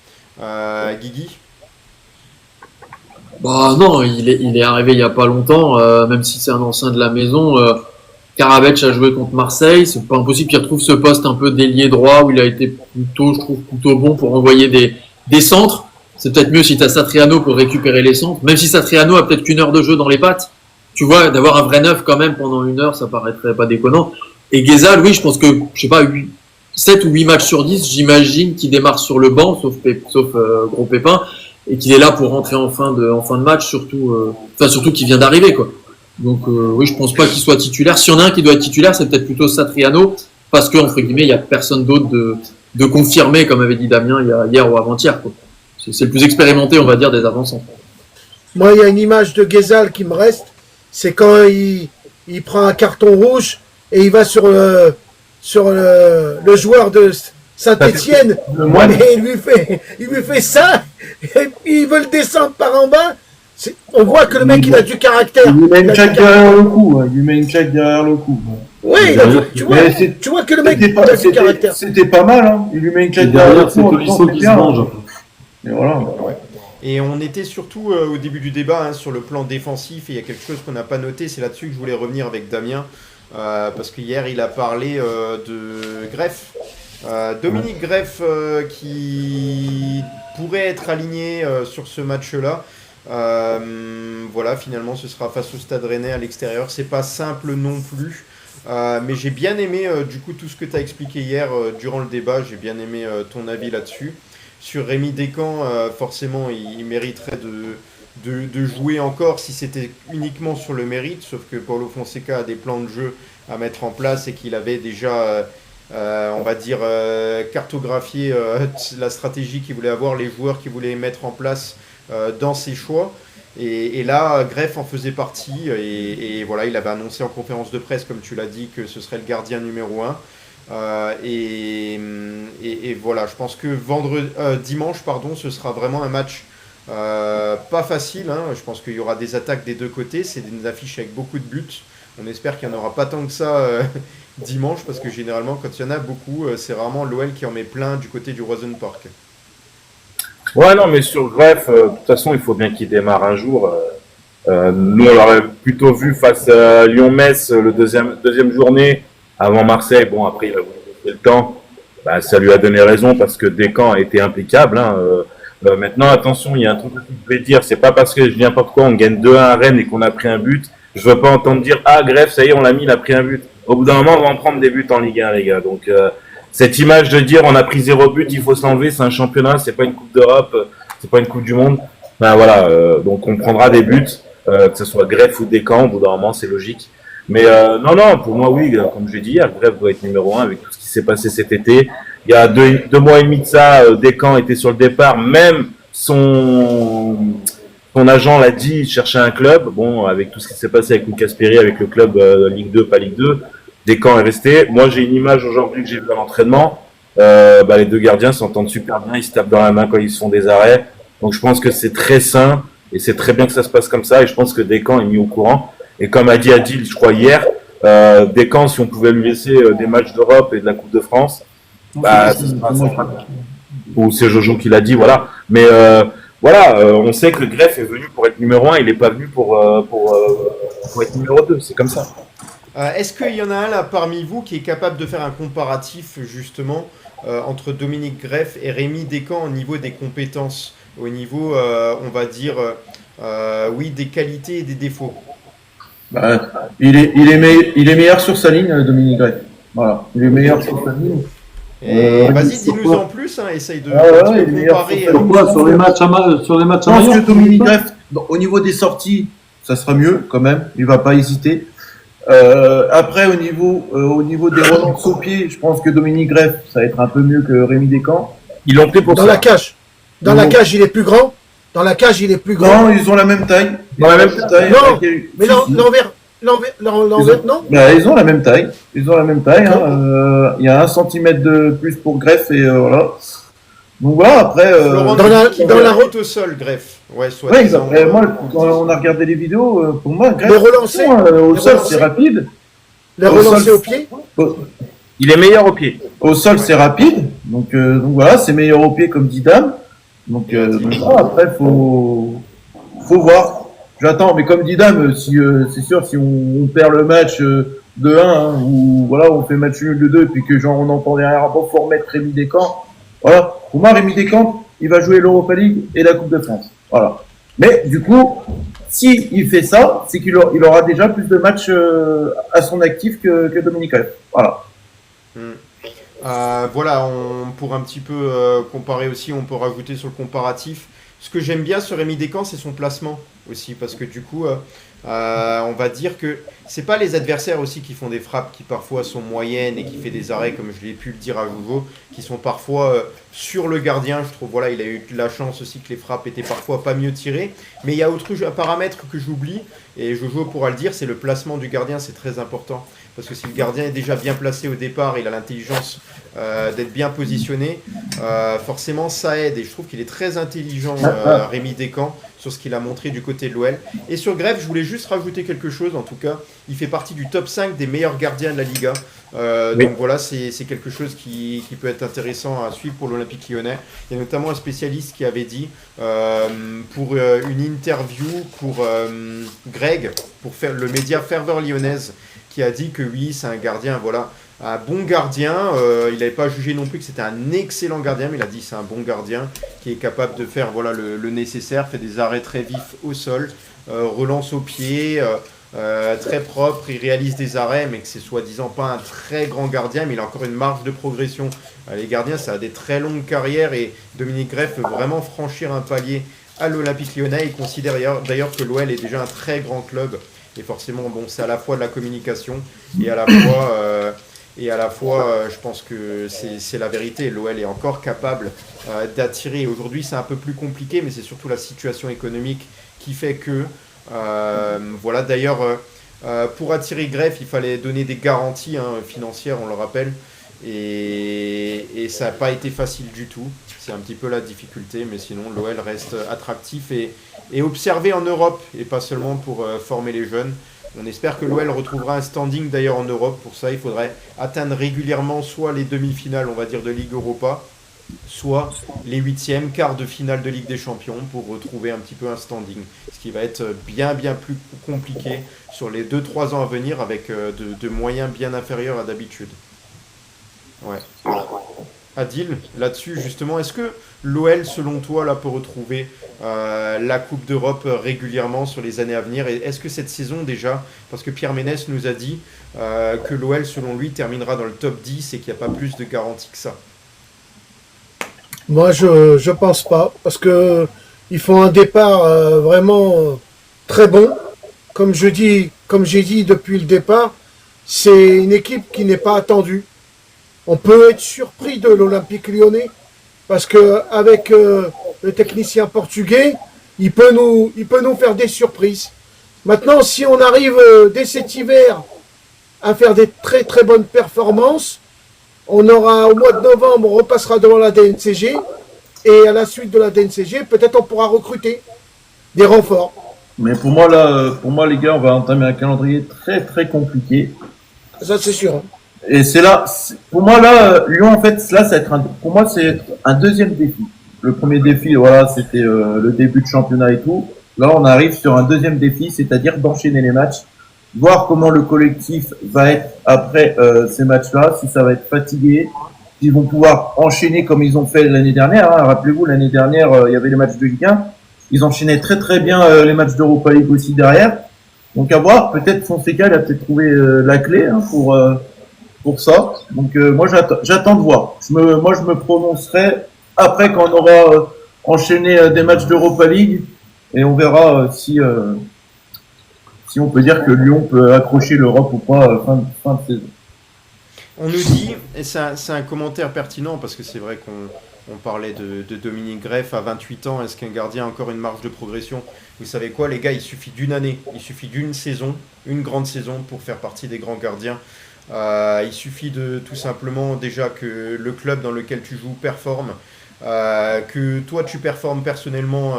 [SPEAKER 2] Guigui.
[SPEAKER 6] Bah non, il est arrivé il y a pas longtemps, même si c'est un ancien de la maison. Karabec a joué contre Marseille, c'est pas impossible qu'il retrouve ce poste un peu d'ailier droit où il a été plutôt, je trouve, plutôt bon pour envoyer des centres. C'est peut-être mieux si t'as Satriano pour récupérer les centres, même si Satriano a peut-être qu'une heure de jeu dans les pattes. Tu vois, d'avoir un vrai neuf quand même pendant une heure, ça paraîtrait pas déconnant. Et Ghezal, oui, je pense que, je sais pas, 7 ou 8 matchs sur 10, j'imagine qu'il démarre sur le banc, sauf gros pépin, et qu'il est là pour rentrer en fin de match, surtout qu'il vient d'arriver, quoi. Donc oui, je pense pas qu'il soit titulaire. Si y en a un qui doit être titulaire, c'est peut-être plutôt Satriano, parce que entre guillemets, il y a personne d'autre de confirmé, comme avait dit Damien hier ou avant-hier, quoi. C'est le plus expérimenté, on va dire, des avançants.
[SPEAKER 5] Moi, il y a une image de Ghezal qui me reste, c'est quand il prend un carton rouge et il va sur le joueur de Saint-Étienne et il lui fait ça et puis il veut le descendre par en bas. On voit que le mec, il a du caractère.
[SPEAKER 4] Il lui met une claque derrière le cou. Il lui met une claque derrière le cou.
[SPEAKER 5] Oui, tu vois que le mec, il a du caractère.
[SPEAKER 4] C'était pas mal, hein. Il lui met une claque derrière le
[SPEAKER 1] Derrière,
[SPEAKER 4] cou.
[SPEAKER 1] c'est Tolisso qui se mange.
[SPEAKER 4] Et voilà.
[SPEAKER 2] Ouais. Et on était surtout au début du débat sur le plan défensif, et il y a quelque chose qu'on n'a pas noté, c'est là-dessus que je voulais revenir avec Damien, parce qu'hier il a parlé de Greff. Dominique Greff qui pourrait être aligné sur ce match-là. Voilà, finalement ce sera face au Stade Rennais à l'extérieur. C'est pas simple non plus. Mais j'ai bien aimé du coup tout ce que tu as expliqué hier durant le débat, j'ai bien aimé ton avis là-dessus. Sur Rémi Descamps, forcément il mériterait de jouer encore si c'était uniquement sur le mérite, sauf que Paulo Fonseca a des plans de jeu à mettre en place et qu'il avait déjà on va dire cartographié la stratégie qu'il voulait avoir, les joueurs qu'il voulait mettre en place dans ses choix. Et là, Greff en faisait partie, et voilà, il avait annoncé en conférence de presse, comme tu l'as dit, que ce serait le gardien numéro 1. Et voilà, je pense que dimanche, ce sera vraiment un match pas facile. Je pense qu'il y aura des attaques des deux côtés, c'est des affiches avec beaucoup de buts. On espère qu'il n'y en aura pas tant que ça dimanche, parce que généralement, quand il y en a beaucoup, c'est rarement l'OL qui en met plein du côté du Rosen Park.
[SPEAKER 3] Ouais, non, mais sur Greff, de toute façon, il faut bien qu'il démarre un jour. Nous, on l'aurait plutôt vu face à Lyon-Metz, le deuxième journée, avant Marseille. Bon, après, il a voulu laisser le temps. Bah, ça lui a donné raison parce que Descamps a été impeccable. Maintenant, attention, il y a un truc que je vais dire, c'est pas parce que je dis n'importe quoi, on gagne 2-1 à Rennes et qu'on a pris un but, je veux pas entendre dire ah Greff, ça y est, on l'a mis, il a pris un but. Au bout d'un moment, on va en prendre des buts en Ligue 1, les gars. Donc cette image de dire on a pris 0 but, il faut se l'enlever, c'est un championnat, c'est pas une coupe d'Europe, c'est pas une coupe du monde. Ben voilà, donc on prendra des buts, que ce soit Greff ou Descamps, au bout d'un moment, c'est logique. Mais non, pour moi, oui, comme je l'ai dit hier, Greff doit être numéro 1 avec tout ce qui s'est passé cet été. Il y a deux mois et demi de ça, Descamps était sur le départ, même son agent l'a dit, il cherchait un club. Bon, avec tout ce qui s'est passé avec Lucas Perry, avec le club Ligue 2, pas Ligue 2, Descamps est resté. Moi, j'ai une image aujourd'hui que j'ai vue à l'entraînement. Les deux gardiens s'entendent super bien, ils se tapent dans la main quand ils se font des arrêts. Donc je pense que c'est très sain et c'est très bien que ça se passe comme ça. Et je pense que Descamps est mis au courant. Et comme a dit Adil, je crois hier, Descamps, si on pouvait lui laisser des matchs d'Europe et de la Coupe de France, ou c'est Jojo qui l'a dit, voilà. Mais on sait que Greff est venu pour être numéro 1, il n'est pas venu pour être numéro 2, c'est comme ça.
[SPEAKER 2] Est-ce qu'il y en a un là parmi vous qui est capable de faire un comparatif justement entre Dominique Greff et Rémi Descamps au niveau des compétences, au niveau, on va dire, des qualités et des défauts?
[SPEAKER 4] Il est meilleur sur sa ligne, Dominique Greff. Voilà, il est meilleur sur sa ligne.
[SPEAKER 2] Et vas-y, dis-nous en plus, hein, essaye de
[SPEAKER 4] il est meilleur
[SPEAKER 2] comparer.
[SPEAKER 1] Pourquoi sur les matchs à
[SPEAKER 4] Je pense que Dominique Greff, au niveau des sorties, ça sera mieux quand même. Il va pas hésiter. Après, au niveau des relances au pied, je pense que Dominique Greff, ça va être un peu mieux que Rémi Descamps.
[SPEAKER 3] Ils l'ont pris pour
[SPEAKER 5] Dans
[SPEAKER 3] ça.
[SPEAKER 5] la cage. Dans la cage, il est plus grand. Dans la cage, il est plus grand.
[SPEAKER 4] Non, ils ont la même taille.
[SPEAKER 3] Dans la même taille.
[SPEAKER 5] Non, mais
[SPEAKER 4] Si, si.
[SPEAKER 5] l'envers, non?
[SPEAKER 4] Ils ont la même taille. Ils ont la même taille. Hein. Il y a 1 centimètre de plus pour Greff et voilà. Donc voilà, après.
[SPEAKER 2] Laurent,
[SPEAKER 5] dans la-
[SPEAKER 2] qui
[SPEAKER 5] dans la
[SPEAKER 2] route au sol, Greff. Ouais, soit
[SPEAKER 4] Ouais,
[SPEAKER 2] disant,
[SPEAKER 4] après, moi, quand on a regardé les vidéos, pour moi, Greff,
[SPEAKER 5] Les relancer.
[SPEAKER 4] au
[SPEAKER 5] Les
[SPEAKER 4] sol,
[SPEAKER 5] relancer.
[SPEAKER 4] c'est rapide.
[SPEAKER 5] Les
[SPEAKER 4] Au
[SPEAKER 5] relancer
[SPEAKER 4] sol.
[SPEAKER 5] au pied.
[SPEAKER 3] Il est meilleur au pied.
[SPEAKER 4] Au sol, c'est rapide. Donc voilà, c'est meilleur au pied, comme dit Dame. Donc voilà, après, faut voir. J'attends, mais comme dit Dame, si c'est sûr, si on perd le match 2-1, hein, ou voilà, on fait match nul de 2, et puis que genre on entend derrière, bon, faut remettre Rémi Descamps. Voilà. Pour moi, Rémi Descamps, il va jouer l'Europa League et la Coupe de France. Voilà. Mais du coup, si il fait ça, c'est qu'il aura déjà plus de matchs à son actif que Dominique Greff. Voilà.
[SPEAKER 2] Voilà, pour un petit peu comparer aussi, on peut rajouter sur le comparatif. Ce que j'aime bien sur Rémi Descamps, c'est son placement aussi, parce que du coup, on va dire que c'est pas les adversaires aussi qui font des frappes qui parfois sont moyennes et qui fait des arrêts, comme je l'ai pu le dire à Jojo, qui sont parfois sur le gardien. Je trouve, voilà, il a eu de la chance aussi que les frappes étaient parfois pas mieux tirées. Mais il y a un paramètre que j'oublie, et Jojo pourra le dire, c'est le placement du gardien, c'est très important. Parce que si le gardien est déjà bien placé au départ, il a l'intelligence d'être bien positionné, forcément ça aide. Et je trouve qu'il est très intelligent, Rémi Descamps, sur ce qu'il a montré du côté de l'OL. Et sur Greff, je voulais juste rajouter quelque chose, en tout cas, il fait partie du top 5 des meilleurs gardiens de la Liga.
[SPEAKER 3] Oui.
[SPEAKER 2] Donc voilà, c'est quelque chose qui peut être intéressant à suivre pour l'Olympique Lyonnais. Il y a notamment un spécialiste qui avait dit, pour une interview pour Greg, pour faire le média Ferveur Lyonnaise, qui a dit que oui, c'est un gardien, voilà, un bon gardien. Il n'avait pas jugé non plus que c'était un excellent gardien, mais il a dit que c'est un bon gardien qui est capable de faire voilà, le nécessaire, fait des arrêts très vifs au sol, relance au pied, très propre, il réalise des arrêts, mais que c'est soi-disant pas un très grand gardien, mais il a encore une marge de progression. Les gardiens, ça a des très longues carrières et Dominique Greff peut vraiment franchir un palier à l'Olympique Lyonnais. Il considère d'ailleurs que l'OL est déjà un très grand club. Et forcément, bon, c'est à la fois de la communication et à la fois, je pense que c'est la vérité. L'OL est encore capable d'attirer. Aujourd'hui, c'est un peu plus compliqué, mais c'est surtout la situation économique qui fait que, voilà. D'ailleurs, pour attirer Greff, il fallait donner des garanties financières, on le rappelle, et ça n'a pas été facile du tout. C'est un petit peu la difficulté, mais sinon, l'OL reste attractif et observé en Europe, et pas seulement pour former les jeunes. On espère que l'OL retrouvera un standing d'ailleurs en Europe. Pour ça, il faudrait atteindre régulièrement soit les demi-finales, on va dire, de Ligue Europa, soit les 8e, quarts de finale de Ligue des Champions pour retrouver un petit peu un standing. Ce qui va être bien plus compliqué sur les 2-3 ans à venir avec de moyens bien inférieurs à d'habitude. Ouais. Adil, là-dessus, justement, est-ce que l'OL, selon toi, là, peut retrouver la Coupe d'Europe régulièrement sur les années à venir? Et est-ce que cette saison, déjà, parce que Pierre Ménès nous a dit que l'OL, selon lui, terminera dans le top 10 et qu'il n'y a pas plus de garantie que ça?
[SPEAKER 5] Moi, je pense pas, parce que ils font un départ vraiment très bon. Comme j'ai dit depuis le départ, c'est une équipe qui n'est pas attendue. On peut être surpris de l'Olympique Lyonnais, parce que avec le technicien portugais, il peut nous faire des surprises. Maintenant, si on arrive dès cet hiver à faire des très très bonnes performances, on aura au mois de novembre, on repassera devant la DNCG, et à la suite de la DNCG, peut-être on pourra recruter des renforts.
[SPEAKER 4] Mais pour moi, là, pour moi, les gars, on va entamer un calendrier très très compliqué.
[SPEAKER 5] Ça, c'est sûr.
[SPEAKER 4] Et c'est là, pour moi, là, Lyon, en fait, là, ça va être pour moi, c'est un deuxième défi. Le premier défi, voilà, c'était le début de championnat et tout. Là, on arrive sur un deuxième défi, c'est-à-dire d'enchaîner les matchs, voir comment le collectif va être après ces matchs-là, si ça va être fatigué, s'ils vont pouvoir enchaîner comme ils ont fait l'année dernière. Hein. Rappelez-vous, l'année dernière, il y avait les matchs de Ligue 1. Ils enchaînaient très très bien les matchs d'Europa League aussi derrière. Donc à voir, peut-être Fonseca, il a peut-être trouvé la clé hein, pour ça. Donc moi j'attends de voir. Moi je me prononcerai après quand on aura enchaîné des matchs d'Europa League et on verra si on peut dire que Lyon peut accrocher l'Europe ou pas fin de saison.
[SPEAKER 2] On nous dit, et c'est un commentaire pertinent parce que c'est vrai qu'on parlait de Dominique Greff à 28 ans, est-ce qu'un gardien a encore une marge de progression? Vous savez quoi les gars, il suffit d'une année, il suffit d'une saison, une grande saison pour faire partie des grands gardiens. Il suffit de tout simplement déjà que le club dans lequel tu joues performe, que toi tu performes personnellement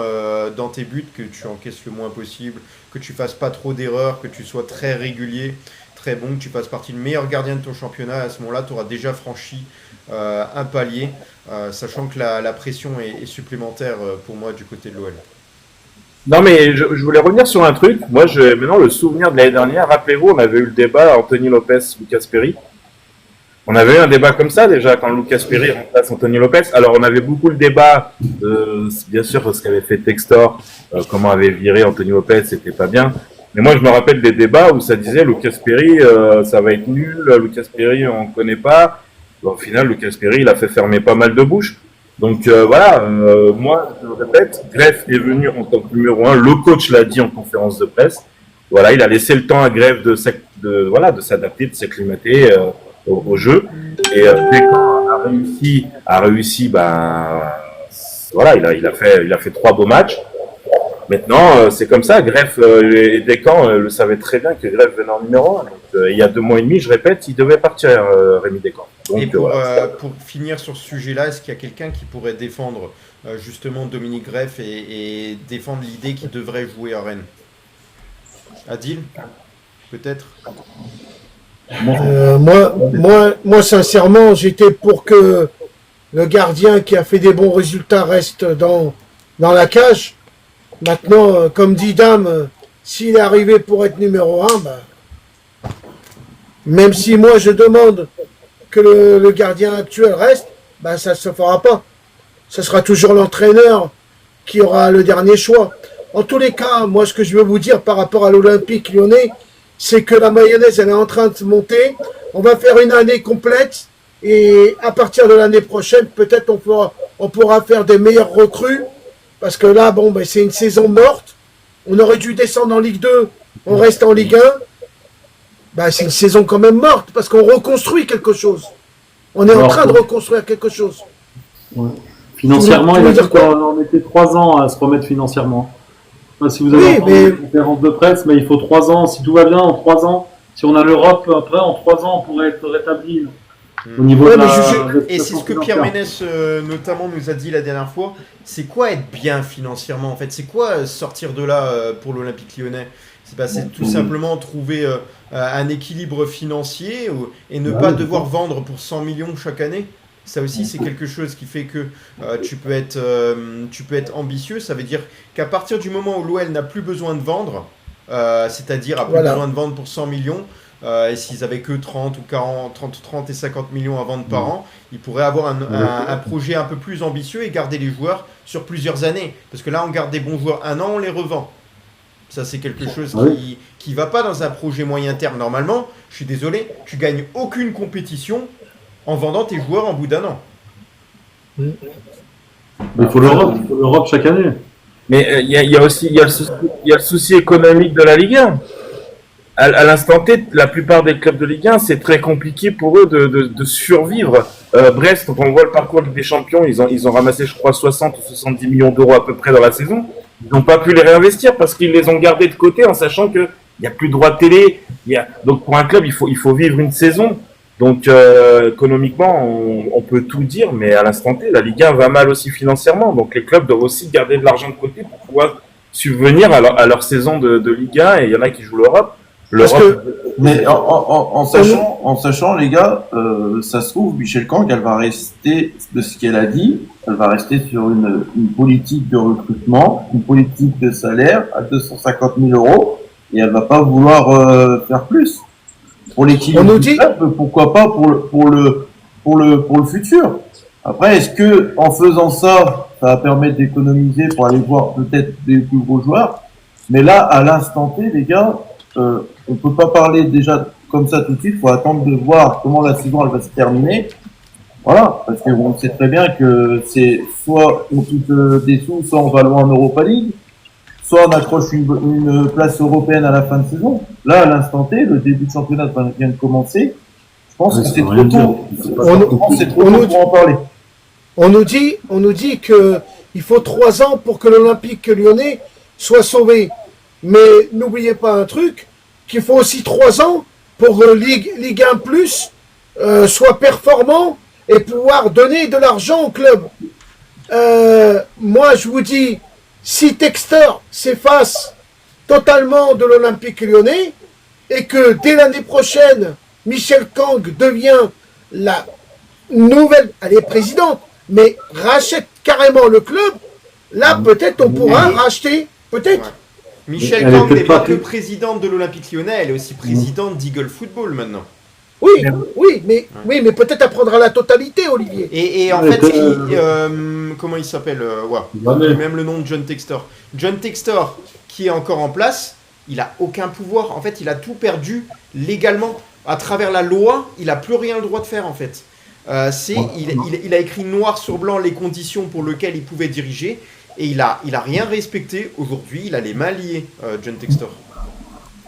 [SPEAKER 2] dans tes buts, que tu encaisses le moins possible, que tu fasses pas trop d'erreurs, que tu sois très régulier, très bon, que tu fasses partie du meilleur gardien de ton championnat. À ce moment-là, tu auras déjà franchi un palier, sachant que la pression est supplémentaire pour moi du côté de l'OL.
[SPEAKER 3] Non, mais je voulais revenir sur un truc. Moi, j'ai maintenant le souvenir de l'année dernière. Rappelez-vous, on avait eu le débat Anthony Lopez, Lucas Perry. On avait eu un débat comme ça déjà quand Lucas Perry remplace Anthony Lopez. Alors, on avait beaucoup le débat, bien sûr, ce qu'avait fait Textor, comment avait viré Anthony Lopez, c'était pas bien. Mais moi, je me rappelle des débats où ça disait Lucas Perry, ça va être nul. Lucas Perry, on connaît pas. Bon, au final, Lucas Perry, il a fait fermer pas mal de bouches. Donc voilà, moi je le répète, Greff est venu en tant que numéro 1, le coach l'a dit en conférence de presse. Voilà, il a laissé le temps à Greff de s'adapter, de s'acclimater au jeu. Et Descamps a réussi, voilà, il a fait 3 beaux matchs. Maintenant, c'est comme ça. Greff et Descamps le savaient très bien que Greff venait en numéro 1. Donc, il y a 2 mois et demi, je répète, il devait partir, Rémi Descamps. Donc,
[SPEAKER 2] et
[SPEAKER 3] voilà.
[SPEAKER 2] pour finir sur ce sujet-là, est-ce qu'il y a quelqu'un qui pourrait défendre justement Dominique Greff et défendre l'idée qu'il devrait jouer à Rennes? Adil, peut-être?
[SPEAKER 5] Moi, sincèrement, j'étais pour que le gardien qui a fait des bons résultats reste dans la cage. Maintenant, comme dit Dame, s'il est arrivé pour être numéro 1, même si moi je demande que le gardien actuel reste, ça ne se fera pas. Ce sera toujours l'entraîneur qui aura le dernier choix. En tous les cas, moi ce que je veux vous dire par rapport à l'Olympique Lyonnais, c'est que la mayonnaise elle est en train de monter. On va faire une année complète et à partir de l'année prochaine, peut-être on pourra faire des meilleures recrues. Parce que là, c'est une saison morte. On aurait dû descendre en Ligue 2. On reste en Ligue 1. C'est une saison quand même morte parce qu'on reconstruit quelque chose. On est en train de reconstruire quelque chose.
[SPEAKER 1] Ouais. Financièrement, il a dit qu'on mettait 3 ans à se remettre financièrement. Si vous avez une conférence de presse, mais il faut 3 ans. Si tout va bien, en 3 ans, si on a l'Europe, après, en 3 ans, on pourrait être rétabli. Au niveau
[SPEAKER 2] et c'est ce que Pierre Ménès notamment nous a dit la dernière fois, c'est quoi être bien financièrement en fait? C'est quoi sortir de là pour l'Olympique Lyonnais? C'est tout simplement trouver un équilibre financier et ne pas devoir vendre pour 100 millions chaque année. Ça aussi c'est quelque chose qui fait que tu peux être ambitieux. Ça veut dire qu'à partir du moment où l'OL n'a plus besoin de vendre, c'est-à-dire a plus besoin de vendre pour 100 millions, et s'ils avaient que 30 ou 40, 30 et 50 millions à vendre par an, ils pourraient avoir un projet un peu plus ambitieux et garder les joueurs sur plusieurs années. Parce que là, on garde des bons joueurs un an, on les revend. Ça, c'est quelque chose qui va pas dans un projet moyen terme. Normalement, je suis désolé, tu gagnes aucune compétition en vendant tes joueurs en bout d'un an.
[SPEAKER 1] Mais il faut l'Europe chaque année.
[SPEAKER 3] Mais il y a aussi le souci économique de la Ligue 1. À l'instant T, la plupart des clubs de Ligue 1, c'est très compliqué pour eux de survivre. Brest, quand on voit le parcours des champions, ils ont ramassé, je crois, 60 ou 70 millions d'euros à peu près dans la saison. Ils n'ont pas pu les réinvestir parce qu'ils les ont gardés de côté en sachant que il n'y a plus de droits de télé. Donc pour un club, il faut vivre une saison. Donc économiquement, on peut tout dire, mais à l'instant T, la Ligue 1 va mal aussi financièrement. Donc les clubs doivent aussi garder de l'argent de côté pour pouvoir subvenir à leur saison de Ligue 1. Et il y en a qui jouent l'Europe.
[SPEAKER 4] Mais en sachant, les gars, ça se trouve, Michel Kang, elle va rester, de ce qu'elle a dit, elle va rester sur une politique de recrutement, une politique de salaire à 250 000 euros, et elle va pas vouloir faire plus. Pour l'équilibre du club, pourquoi pas pour le futur. Après, est-ce que en faisant ça, ça va permettre d'économiser pour aller voir peut-être des plus gros joueurs? Mais là, à l'instant T, les gars, on peut pas parler déjà comme ça tout de suite. Il faut attendre de voir comment la saison elle va se terminer. Voilà, parce que on sait très bien que c'est soit on coûte des sous, soit on va loin en Europa League, soit on accroche une place européenne à la fin de saison. Là, à l'instant T, le début de championnat vient de commencer. Je pense que c'est trop tôt. C'est trop tôt pour en parler.
[SPEAKER 5] On nous dit que il faut 3 ans pour que l'Olympique Lyonnais soit sauvé. Mais n'oubliez pas un truc, qu'il faut aussi 3 ans pour que Ligue 1 Plus soit performant et pouvoir donner de l'argent au club. Moi, je vous dis, si Textor s'efface totalement de l'Olympique Lyonnais et que dès l'année prochaine, Michel Kang devient la nouvelle, elle est présidente, mais rachète carrément le club, là peut-être on pourra racheter, peut-être.
[SPEAKER 2] Ouais. Michel Kang n'est pas que présidente de l'Olympique Lyonnais, elle est aussi présidente d'Eagle Football maintenant.
[SPEAKER 5] Oui, mais peut-être elle prendra la totalité, Olivier.
[SPEAKER 2] Et en fait, comment il s'appelle même le nom de John Textor. John Textor, qui est encore en place, il a aucun pouvoir. En fait, il a tout perdu légalement. À travers la loi, il n'a plus rien le droit de faire, en fait. Il a écrit noir sur blanc les conditions pour lesquelles il pouvait diriger. Et il a rien respecté. Aujourd'hui, il a les mains liées, John Textor.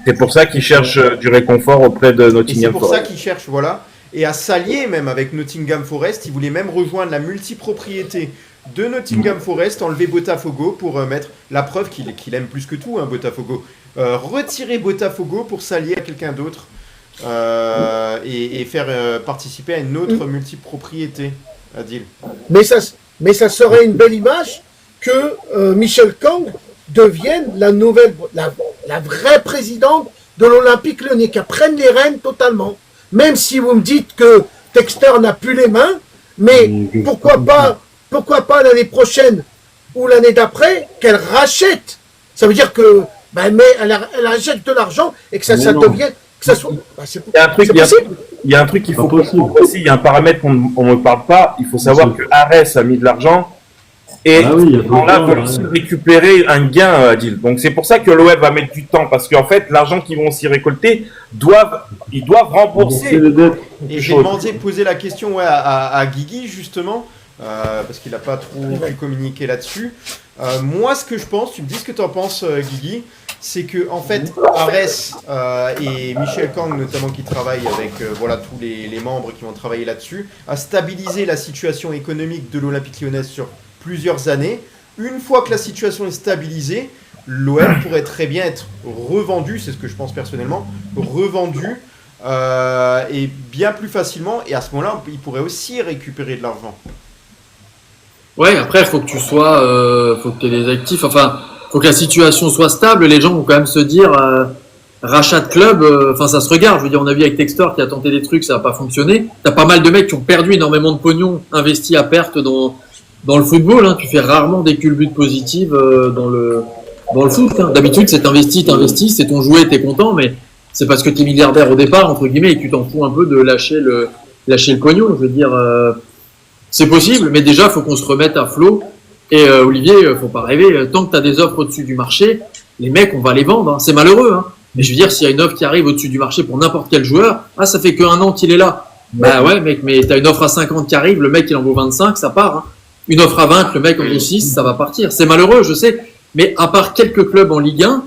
[SPEAKER 3] C'est pour ça qu'il cherche du réconfort auprès de Nottingham Forest.
[SPEAKER 2] Et c'est pour ça qu'il cherche, voilà. Et à s'allier même avec Nottingham Forest, il voulait même rejoindre la multipropriété de Nottingham Forest, enlever Botafogo pour mettre la preuve qu'il aime plus que tout, hein, Botafogo. Retirer Botafogo pour s'allier à quelqu'un d'autre et faire participer à une autre multipropriété, Adil.
[SPEAKER 5] Mais ça serait une belle image que Michel Kang devienne la vraie présidente de l'Olympique Lyonnais, qu'elle prenne les rênes totalement. Même si vous me dites que Textor n'a plus les mains, mais pourquoi pas l'année prochaine ou l'année d'après qu'elle rachète. Ça veut dire que elle achète de l'argent et que ça devienne, que ça soit.
[SPEAKER 3] Il y a un truc qu'il faut comprendre aussi. Il y a un paramètre qu'on ne parle pas. Il faut savoir que Arès a mis de l'argent. Et là, veulent aussi récupérer un gain, Adil. Donc c'est pour ça que l'OM va mettre du temps, parce qu'en fait, l'argent qu'ils vont aussi récolter, ils doivent rembourser.
[SPEAKER 2] Et j'ai demandé de poser la question à Guigui, justement, parce qu'il n'a pas trop pu communiquer là-dessus. Moi, ce que je pense, tu me dis ce que tu en penses, Guigui, c'est que en fait, Arès et Michel Kang, notamment, qui travaillent avec tous les membres qui vont travailler là-dessus, a stabilisé la situation économique de l'Olympique Lyonnais sur plusieurs années. Une fois que la situation est stabilisée, l'OM pourrait très bien être revendu, c'est ce que je pense personnellement, revendu et bien plus facilement, et à ce moment-là, il pourrait aussi récupérer de l'argent.
[SPEAKER 6] Ouais, après, il faut que tu sois, faut que tu aies des actifs, enfin, faut que la situation soit stable, les gens vont quand même se dire, rachat de club, ça se regarde, je veux dire, on a vu avec Textor qui a tenté des trucs, ça n'a pas fonctionné, t'as pas mal de mecs qui ont perdu énormément de pognon, investi à perte dans le football, hein, tu fais rarement des culbutes positives dans le foot. Hein. D'habitude, c'est t'investis, c'est ton jouet, t'es content, mais c'est parce que tu es milliardaire au départ, entre guillemets, et que tu t'en fous un peu de lâcher le pognon. Je veux dire, c'est possible, mais déjà, faut qu'on se remette à flot. Et Olivier, faut pas rêver. Tant que tu as des offres au-dessus du marché, les mecs, on va les vendre. Hein. C'est malheureux. Hein. Mais je veux dire, s'il y a une offre qui arrive au-dessus du marché pour n'importe quel joueur, ça fait qu'un an qu'il est là. Bah ouais, mec, mais t'as une offre à 50 qui arrive, le mec il en vaut 25, ça part. Hein. Une offre à 20, le mec en vaut 6, ça va partir. C'est malheureux, je sais. Mais à part quelques clubs en Ligue 1,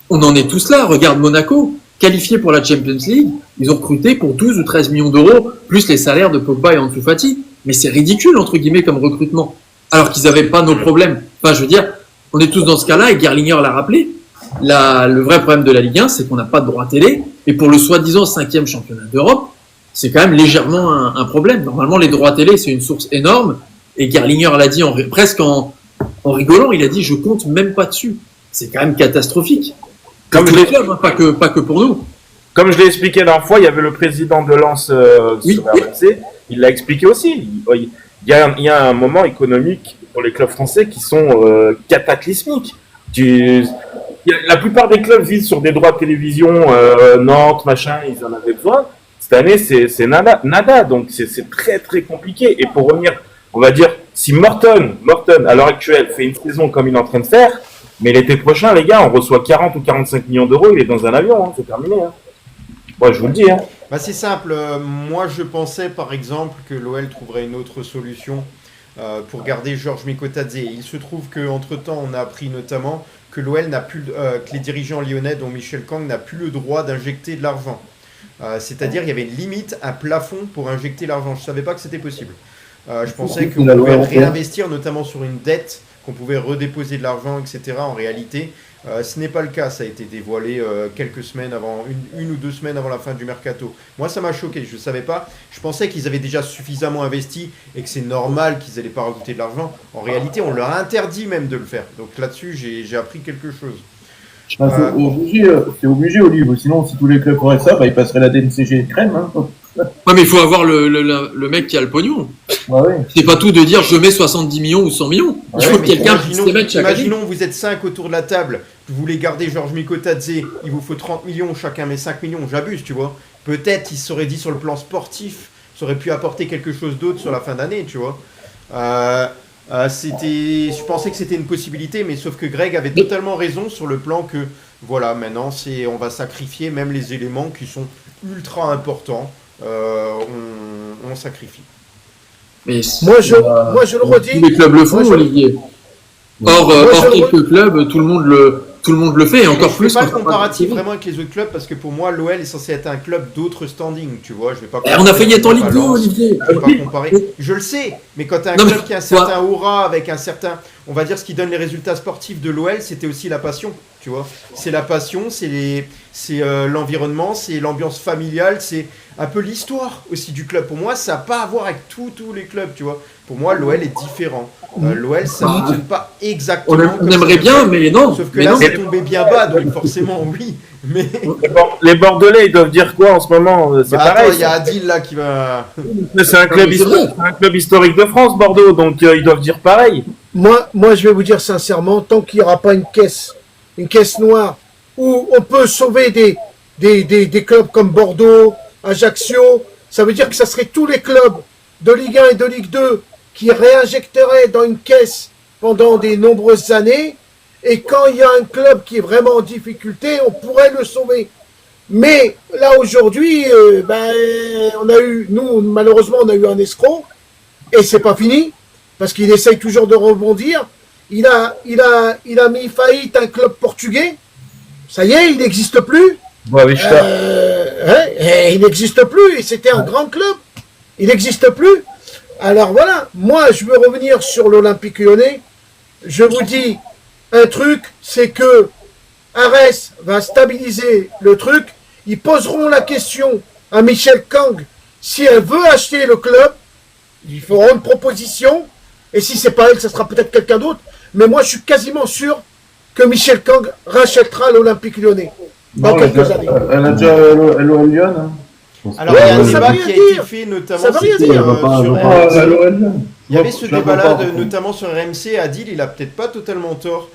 [SPEAKER 6] on en est tous là. Regarde Monaco, qualifié pour la Champions League, ils ont recruté pour 12 ou 13 millions d'euros, plus les salaires de Pogba et Ansu Fati. Mais c'est ridicule, entre guillemets, comme recrutement. Alors qu'ils n'avaient pas nos problèmes. Enfin, je veux dire, on est tous dans ce cas-là, et Gerlinger l'a rappelé. Le vrai problème de la Ligue 1, c'est qu'on n'a pas de droit télé. Et pour le soi-disant 5e championnat d'Europe, c'est quand même légèrement un problème. Normalement, les droits télé, c'est une source énorme. Et Gerlinger l'a dit presque en rigolant, il a dit « je compte même pas dessus ». C'est quand même catastrophique. Comme tous les clubs, hein, pas que pour nous.
[SPEAKER 3] Comme je l'ai expliqué la dernière fois, il y avait le président de Lens sur RMC, il l'a expliqué aussi. Il y a un moment économique pour les clubs français qui sont cataclysmiques. La plupart des clubs vivent sur des droits de télévision, Nantes, machin, ils en avaient besoin. Cette année, c'est nada, donc c'est très très compliqué. Et pour revenir, on va dire, si Morton, à l'heure actuelle, fait une saison comme il est en train de faire, mais l'été prochain, les gars, on reçoit 40 ou 45 millions d'euros, il est dans un avion, hein, c'est terminé. Hein. Moi, je vous le dis. Hein.
[SPEAKER 2] Bah, c'est simple. Moi, je pensais par exemple que l'OL trouverait une autre solution pour garder Georges Mikotadze. Il se trouve qu'entre-temps, on a appris notamment que l'OL n'a plus, que les dirigeants lyonnais, dont Michel Kang, n'a plus le droit d'injecter de l'argent. C'est-à-dire il y avait une limite, un plafond pour injecter l'argent. Je ne savais pas que c'était possible. Je pensais qu'on pouvait réinvestir notamment sur une dette, qu'on pouvait redéposer de l'argent, etc. En réalité, ce n'est pas le cas. Ça a été dévoilé quelques semaines avant, une ou 2 semaines avant la fin du mercato. Moi, ça m'a choqué. Je ne savais pas. Je pensais qu'ils avaient déjà suffisamment investi et que c'est normal qu'ils n'allaient pas rajouter de l'argent. En réalité, on leur interdit même de le faire. Donc là-dessus, j'ai appris quelque chose.
[SPEAKER 4] C'est obligé, Olive. Sinon, si tous les clubs feraient ça, ils passeraient la DNCG crème. Hein.
[SPEAKER 6] Ouais, mais il faut avoir le mec qui a le pognon.
[SPEAKER 4] Ouais.
[SPEAKER 6] C'est pas tout de dire je mets 70 millions ou 100 millions. Il faut que quelqu'un puisse les mettre chaque année.
[SPEAKER 2] Imaginons, vous êtes 5 autour de la table, vous voulez garder Georges Mikotadze, il vous faut 30 millions, chacun met 5 millions, j'abuse, tu vois. Peut-être il serait dit sur le plan sportif, ça aurait pu apporter quelque chose d'autre sur la fin d'année, tu vois. Je pensais que c'était une possibilité, mais sauf que Greg avait totalement raison sur le plan que, voilà, maintenant, on va sacrifier même les éléments qui sont ultra importants. On sacrifie.
[SPEAKER 6] Mais
[SPEAKER 5] moi, je le redis.
[SPEAKER 6] Tous les clubs le font, Olivier. Or quelques clubs, tout le monde le fait, et encore plus.
[SPEAKER 2] Je ne fais pas le comparatif vraiment avec les autres clubs, parce que pour moi, l'OL est censé être un club d'autre standing, tu vois. Je vais pas
[SPEAKER 6] on a failli être en Ligue 2, Olivier.
[SPEAKER 2] Je vais pas comparer. Je le sais, mais quand tu as un club qui a un certain aura, avec un certain, on va dire, ce qui donne les résultats sportifs de l'OL, c'était aussi la passion, tu vois. C'est la passion, c'est l'environnement, c'est l'ambiance familiale, c'est un peu l'histoire aussi du club. Pour moi, ça n'a pas à voir avec tous les clubs, tu vois. Pour moi, l'OL est différent. L'OL, ça ne fonctionne pas exactement.
[SPEAKER 6] On aimerait bien, mais non.
[SPEAKER 2] Sauf que là, c'est tombé bien bas, donc forcément, oui. Mais...
[SPEAKER 3] Les Bordelais, ils doivent dire quoi en ce moment? C'est pareil.
[SPEAKER 2] Il y a Adil là qui va.
[SPEAKER 3] C'est un club historique de France, Bordeaux, donc ils doivent dire pareil.
[SPEAKER 5] Moi, je vais vous dire sincèrement, tant qu'il n'y aura pas une caisse noire, où on peut sauver des clubs comme Bordeaux, Ajaccio, ça veut dire que ça serait tous les clubs de Ligue 1 et de Ligue 2 qui réinjecteraient dans une caisse pendant de nombreuses années, et quand il y a un club qui est vraiment en difficulté, on pourrait le sauver. Mais là aujourd'hui, malheureusement, on a eu un escroc, et c'est pas fini, parce qu'il essaye toujours de rebondir. Il a mis faillite un club portugais. Ça y est, il n'existe plus. Il n'existe plus, et c'était un grand club. Il n'existe plus. Alors voilà, moi je veux revenir sur l'Olympique Lyonnais. Je vous dis un truc, c'est que Arès va stabiliser le truc. Ils poseront la question à Michel Kang si elle veut acheter le club. Ils feront une proposition. Et si c'est pas elle, ça sera peut-être quelqu'un d'autre. Mais moi je suis quasiment sûr que Michel Kang rachètera l'Olympique Lyonnais dans quelques années.
[SPEAKER 4] Elle a déjà l'OL Lyon. Hein.
[SPEAKER 2] Alors, il y a un débat qui a été fait notamment sur il y avait ce débat-là, notamment sur RMC. Adil, il a peut-être pas totalement tort,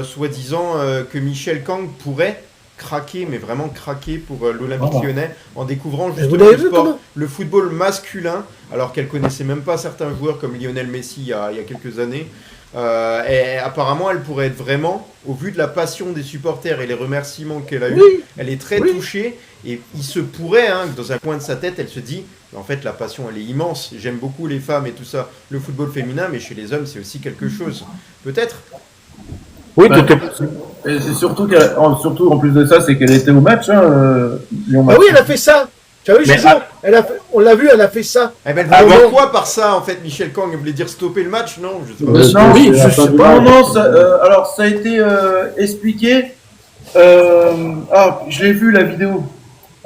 [SPEAKER 2] soi-disant que Michel Kang pourrait craqué, mais vraiment craqué pour l'Olympique
[SPEAKER 1] Oh.
[SPEAKER 2] Lyonnais en découvrant
[SPEAKER 5] vous
[SPEAKER 2] justement
[SPEAKER 5] l'avez
[SPEAKER 2] le,
[SPEAKER 5] vu,
[SPEAKER 2] sport,
[SPEAKER 5] comment
[SPEAKER 2] le football masculin, alors qu'elle connaissait même pas certains joueurs comme Lionel Messi il y a quelques années. Et apparemment, elle pourrait être vraiment, au vu de la passion des supporters et les remerciements qu'elle a eu,
[SPEAKER 5] Oui,
[SPEAKER 2] elle est très
[SPEAKER 5] Oui.
[SPEAKER 2] touchée. Et il se pourrait, hein, que dans un coin de sa tête, elle se dit, en fait, la passion, elle est immense. J'aime beaucoup les femmes et tout ça, le football féminin, mais chez les hommes, c'est aussi quelque chose. Peut-être.
[SPEAKER 3] Oui,
[SPEAKER 4] Ouais.
[SPEAKER 3] tout est possible.
[SPEAKER 4] Et c'est surtout surtout en plus de ça, c'est qu'elle était au match, Lyon
[SPEAKER 5] Ah
[SPEAKER 4] match.
[SPEAKER 5] oui, elle a fait ça. Tu as vu,
[SPEAKER 3] Mais
[SPEAKER 5] Jojo on l'a vu, elle a fait ça.
[SPEAKER 2] Eh ben, elle
[SPEAKER 5] Ah,
[SPEAKER 2] voulait dire
[SPEAKER 5] non.
[SPEAKER 2] quoi par ça, en fait, Michel Kang? Elle voulait dire stopper le match? Non, je sais pas.
[SPEAKER 1] Non,
[SPEAKER 5] oui,
[SPEAKER 1] c'est
[SPEAKER 5] je
[SPEAKER 1] la
[SPEAKER 5] sais
[SPEAKER 1] fin du
[SPEAKER 5] pas.
[SPEAKER 1] match.
[SPEAKER 4] Non, ça, alors ça a été expliqué. Je l'ai vu la vidéo.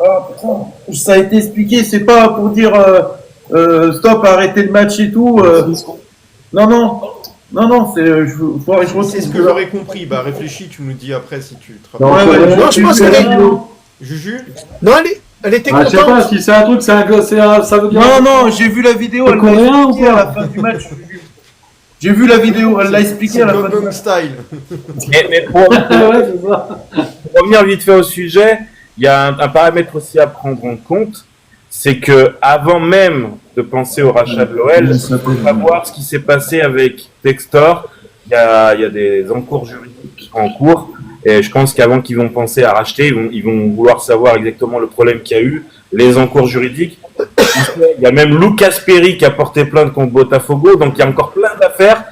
[SPEAKER 4] Ah putain, ça a été expliqué. C'est pas pour dire stop, arrêtez le match et tout. Non, c'est. Faudrait que je
[SPEAKER 2] C'est ce que
[SPEAKER 4] retrouve.
[SPEAKER 2] j'aurais compris. Bah, réfléchis, tu nous dis après si tu te
[SPEAKER 1] Non,
[SPEAKER 2] rappelles.
[SPEAKER 4] Ouais,
[SPEAKER 5] Non, je pense qu'elle est-
[SPEAKER 2] Juju?
[SPEAKER 5] Non, elle était
[SPEAKER 1] Ah, je sais pas,
[SPEAKER 5] contente.
[SPEAKER 1] si c'est un truc, ça veut dire.
[SPEAKER 4] Non, j'ai vu la vidéo.
[SPEAKER 1] C'est
[SPEAKER 4] Elle l'a
[SPEAKER 1] coréen ou
[SPEAKER 4] expliqué à
[SPEAKER 1] quoi
[SPEAKER 4] la fin du match. J'ai vu la vidéo. Elle l'a expliqué
[SPEAKER 2] C'est
[SPEAKER 4] à la fin du
[SPEAKER 2] Gangnam
[SPEAKER 4] match.
[SPEAKER 2] Style.
[SPEAKER 3] Mais pour
[SPEAKER 1] Ouais, c'est ça.
[SPEAKER 3] revenir vite fait au sujet, il y a un paramètre aussi à prendre en compte, c'est que avant même de penser au rachat de l'OL, il faut savoir ce qui s'est passé avec Textor. Il y a des encours juridiques en cours, et je pense qu'avant qu'ils vont penser à racheter, ils vont vouloir savoir exactement le problème qu'il y a eu, les encours juridiques. Il y a même Lucas Perry qui a porté plainte contre Botafogo, donc il y a encore plein d'affaires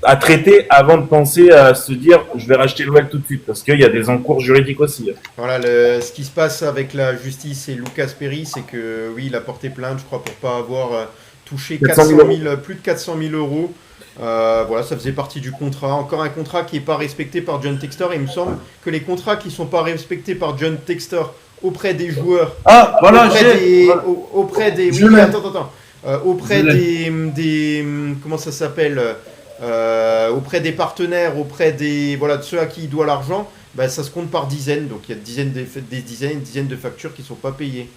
[SPEAKER 3] à traiter avant de penser à se dire je vais racheter l'OL tout de suite, parce qu'il y a des encours juridiques aussi.
[SPEAKER 2] Voilà, ce qui se passe avec la justice et Lucas Perry, c'est que oui, il a porté plainte, je crois, pour pas avoir touché
[SPEAKER 3] 400 000
[SPEAKER 2] plus de 400 000 euros. Voilà, ça faisait partie du contrat. Encore un contrat qui n'est pas respecté par John Textor. Et il me semble que les contrats qui ne sont pas respectés par John Textor auprès des joueurs,
[SPEAKER 4] Ah, voilà,
[SPEAKER 2] auprès des,
[SPEAKER 4] Je
[SPEAKER 2] oui,
[SPEAKER 4] l'ai.
[SPEAKER 2] attends, auprès
[SPEAKER 4] Je
[SPEAKER 2] des, comment ça s'appelle, auprès des partenaires, auprès des, voilà, de ceux à qui il doit l'argent, bah, ça se compte par dizaines. Donc il y a des dizaines de factures qui ne sont pas payées.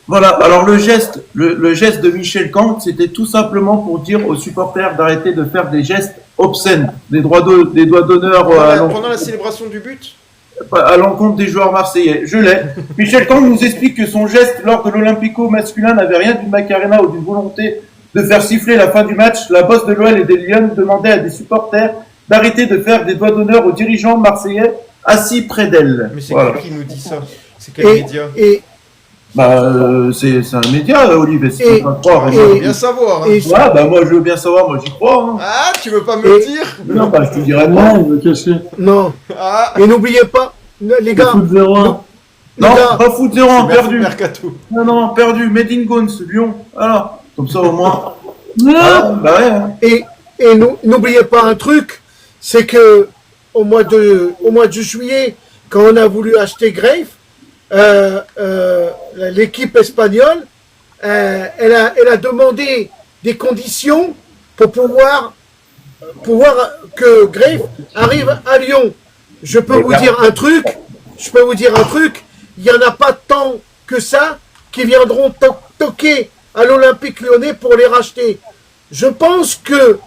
[SPEAKER 4] Voilà, alors le geste de Michel Kang, c'était tout simplement pour dire aux supporters d'arrêter de faire des gestes obscènes, des doigts d'honneur
[SPEAKER 2] Pendant la célébration du but.
[SPEAKER 4] à l'encontre des joueurs marseillais. Je l'ai. Michel Kang nous explique que son geste lors de l'Olympico masculin n'avait rien d'une Macarena ou d'une volonté de faire siffler la fin du match. La bosse de l'OL et des Lions demandait à des supporters d'arrêter de faire des doigts d'honneur aux dirigeants marseillais assis près d'elle.
[SPEAKER 2] Mais c'est
[SPEAKER 4] Voilà.
[SPEAKER 2] qui nous dit ça? C'est quel
[SPEAKER 5] Et,
[SPEAKER 2] média?
[SPEAKER 5] et,
[SPEAKER 4] C'est un média, Olivier, si tu
[SPEAKER 5] Et-
[SPEAKER 4] veux pas croire.
[SPEAKER 2] Je veux
[SPEAKER 5] et-
[SPEAKER 2] bien savoir. Hein.
[SPEAKER 5] et-
[SPEAKER 4] Voilà, bah moi je veux bien savoir, moi j'y crois. Hein.
[SPEAKER 2] Ah, tu veux pas me le
[SPEAKER 5] Et-
[SPEAKER 2] dire?
[SPEAKER 4] Non, bah je te dirais
[SPEAKER 1] Non,
[SPEAKER 4] pas.
[SPEAKER 1] il veut cacher.
[SPEAKER 5] non.
[SPEAKER 2] Ah,
[SPEAKER 5] Et n'oubliez pas, les gars,
[SPEAKER 1] Foot 0-1.
[SPEAKER 5] les
[SPEAKER 4] Non,
[SPEAKER 5] gars,
[SPEAKER 4] pas foot 0
[SPEAKER 2] c'est
[SPEAKER 4] perdu.
[SPEAKER 2] Mercato.
[SPEAKER 4] Non, perdu. Made in Gons, Lyon. Voilà. Comme ça au moins. Voilà, bah ouais. Hein.
[SPEAKER 5] et n'oubliez pas un truc, c'est que au mois de juillet, quand on a voulu acheter Grave, l'équipe espagnole, elle a demandé des conditions pour pouvoir que Grave arrive à Lyon. Je peux vous dire un truc, il n'y en a pas tant que ça qui viendront toquer à l'Olympique Lyonnais pour les racheter. Je pense que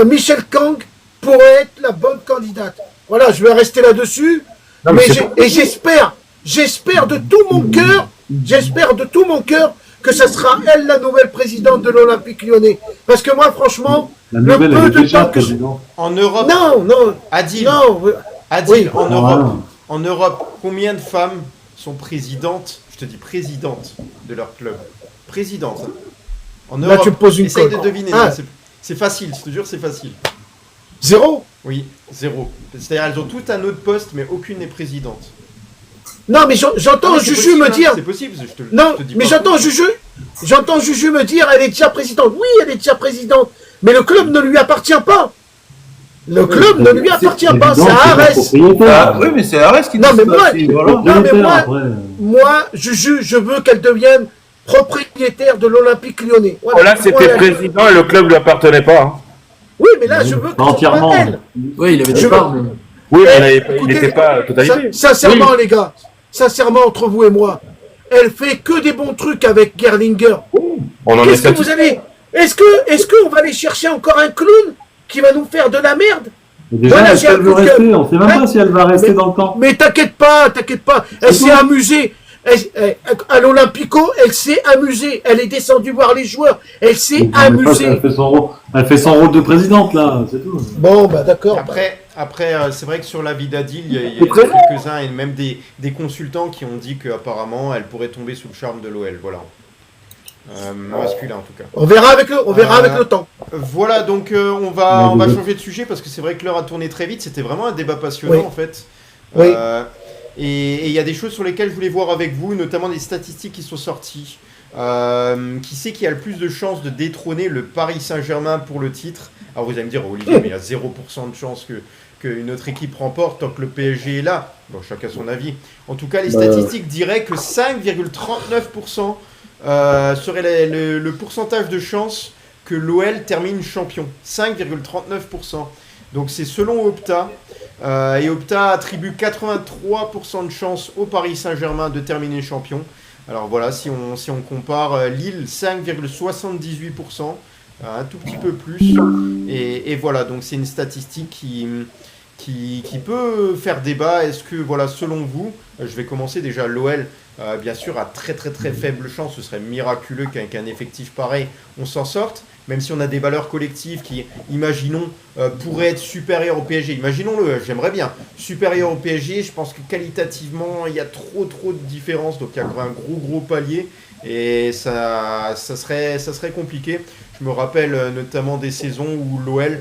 [SPEAKER 5] Michel Kang pourrait être la bonne candidate. Voilà, je vais rester là-dessus.
[SPEAKER 3] Non, mais
[SPEAKER 5] Mais
[SPEAKER 3] c'est
[SPEAKER 5] j'espère de tout mon cœur que ça sera elle la nouvelle présidente de l'Olympique Lyonnais. Parce que moi, franchement,
[SPEAKER 1] La
[SPEAKER 5] le
[SPEAKER 1] nouvelle,
[SPEAKER 5] peu
[SPEAKER 1] elle est
[SPEAKER 5] de
[SPEAKER 1] déjà
[SPEAKER 5] temps que je...
[SPEAKER 1] président.
[SPEAKER 2] En Europe,
[SPEAKER 5] Non,
[SPEAKER 2] Adil,
[SPEAKER 5] oui.
[SPEAKER 2] en
[SPEAKER 1] Ah,
[SPEAKER 2] Europe, en Europe, combien de femmes sont présidentes, je te dis présidentes de leur club? Présidentes. Hein. En
[SPEAKER 5] Là,
[SPEAKER 2] Europe,
[SPEAKER 5] tu me poses une
[SPEAKER 2] essaye
[SPEAKER 5] colle.
[SPEAKER 2] de deviner.
[SPEAKER 5] Ah.
[SPEAKER 2] là, c'est facile, je te jure, c'est facile.
[SPEAKER 5] Zéro.
[SPEAKER 2] Oui, zéro. C'est-à-dire, elles ont tout un autre poste, mais aucune n'est présidente.
[SPEAKER 5] Non, mais j'entends
[SPEAKER 2] Non, mais c'est
[SPEAKER 5] Juju
[SPEAKER 2] possible,
[SPEAKER 5] me
[SPEAKER 2] hein,
[SPEAKER 5] dire...
[SPEAKER 2] C'est possible, je te,
[SPEAKER 5] Non,
[SPEAKER 2] je te dis
[SPEAKER 5] mais
[SPEAKER 2] pas.
[SPEAKER 5] j'entends Juju me dire, elle est déjà présidente. Oui, elle est déjà présidente. Mais le club ne lui appartient pas. Le club ne lui appartient pas. C'est à Arès.
[SPEAKER 4] Ah, oui, mais c'est Arès qui
[SPEAKER 5] Non,
[SPEAKER 4] dit
[SPEAKER 5] mais
[SPEAKER 4] ça,
[SPEAKER 5] moi,
[SPEAKER 4] si, voilà.
[SPEAKER 5] non, mais moi,
[SPEAKER 1] Après,
[SPEAKER 5] moi, Juju, je veux qu'elle devienne propriétaire de l'Olympique Lyonnais. Voilà.
[SPEAKER 3] Oh, là, c'était
[SPEAKER 5] Voilà.
[SPEAKER 3] président et le club lui appartenait pas. Hein.
[SPEAKER 5] Oui, mais là, je veux que
[SPEAKER 1] pas
[SPEAKER 5] ce soit
[SPEAKER 1] entièrement.
[SPEAKER 5] elle.
[SPEAKER 6] Oui, il avait
[SPEAKER 5] Je
[SPEAKER 6] des parts, mais...
[SPEAKER 3] Oui, mais il
[SPEAKER 5] Écoutez,
[SPEAKER 3] n'était pas à totalité.
[SPEAKER 5] Sincèrement, les gars, sincèrement, entre vous et moi, elle fait que des bons trucs avec Gerlinger.
[SPEAKER 3] On en est
[SPEAKER 5] Qu'est-ce que vous
[SPEAKER 3] satisfait.
[SPEAKER 5] allez... Est-ce qu'on va aller chercher encore un clown qui va nous faire de la merde?
[SPEAKER 1] Et déjà,
[SPEAKER 5] Voilà,
[SPEAKER 1] est-ce
[SPEAKER 5] j'ai un
[SPEAKER 1] qu'elle veut
[SPEAKER 5] coup de
[SPEAKER 1] rester?
[SPEAKER 5] gueule.
[SPEAKER 1] On sait même pas si elle va rester
[SPEAKER 5] Mais-
[SPEAKER 1] dans le temps.
[SPEAKER 5] Mais t'inquiète pas. Elle s'est amusée. À l'Olympico, elle s'est amusée. Elle est descendue voir les joueurs. Elle s'est
[SPEAKER 1] Donc, on est pas-
[SPEAKER 5] amusée.
[SPEAKER 1] Elle fait son rôle de présidente, là, c'est tout.
[SPEAKER 5] Bon, bah d'accord.
[SPEAKER 2] Après, c'est vrai que sur la vie d'Adil, il y a quelques-uns et même des consultants qui ont dit qu'apparemment elle pourrait tomber sous le charme de l'OL. Voilà. Masculin en tout cas.
[SPEAKER 5] On verra avec le temps.
[SPEAKER 2] Voilà, donc on va changer de sujet parce que c'est vrai que l'heure a tourné très vite. C'était vraiment un débat passionnant
[SPEAKER 5] Oui.
[SPEAKER 2] en fait.
[SPEAKER 5] Oui.
[SPEAKER 2] Et il y a des choses sur lesquelles je voulais voir avec vous, notamment des statistiques qui sont sorties. Qui c'est qui a le plus de chances de détrôner le Paris Saint-Germain pour le titre? Alors vous allez me dire, Olivier, mais il y a 0% de chance qu'une autre équipe remporte tant que le PSG est là. Bon, chacun son avis. En tout cas, les statistiques diraient que 5,39% serait le pourcentage de chance que l'OL termine champion. 5,39%. Donc c'est selon Opta. Et Opta attribue 83% de chance au Paris Saint-Germain de terminer champion. Alors voilà, si on compare Lille, 5,78%, un tout petit peu plus. Et voilà, donc c'est une statistique qui peut faire débat. Est-ce que, voilà, selon vous, je vais commencer déjà, l'OL, bien sûr, a très très très faible chance. Ce serait miraculeux qu'avec un effectif pareil, on s'en sorte. Même si on a des valeurs collectives qui, imaginons, pourraient être supérieures au PSG. Imaginons-le, j'aimerais bien. Supérieures au PSG, je pense que qualitativement, il y a trop de différences. Donc il y a un gros palier. Et ça serait compliqué. Je me rappelle notamment des saisons où l'OL,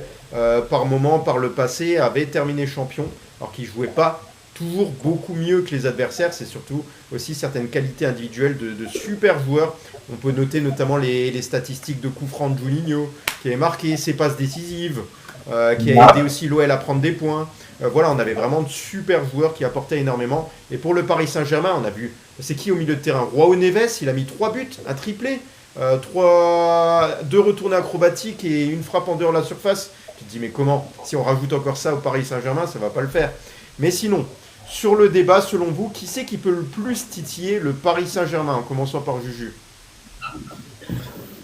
[SPEAKER 2] par moment, par le passé, avait terminé champion. Alors qu'il ne jouait pas toujours beaucoup mieux que les adversaires. C'est surtout aussi certaines qualités individuelles de super joueurs. On peut noter notamment les statistiques de coup franc de Juninho, qui avait marqué ses passes décisives, qui a aidé aussi l'OL à prendre des points. Voilà, on avait vraiment de super joueurs qui apportaient énormément. Et pour le Paris Saint-Germain, on a vu, c'est qui au milieu de terrain? João Neves, il a mis 3 buts, un triplé, 2 retournées acrobatiques et une frappe en dehors de la surface. Tu te dis, mais comment? Si on rajoute encore ça au Paris Saint-Germain, ça va pas le faire. Mais sinon, sur le débat, selon vous, qui c'est qui peut le plus titiller le Paris Saint-Germain, en commençant par Juju?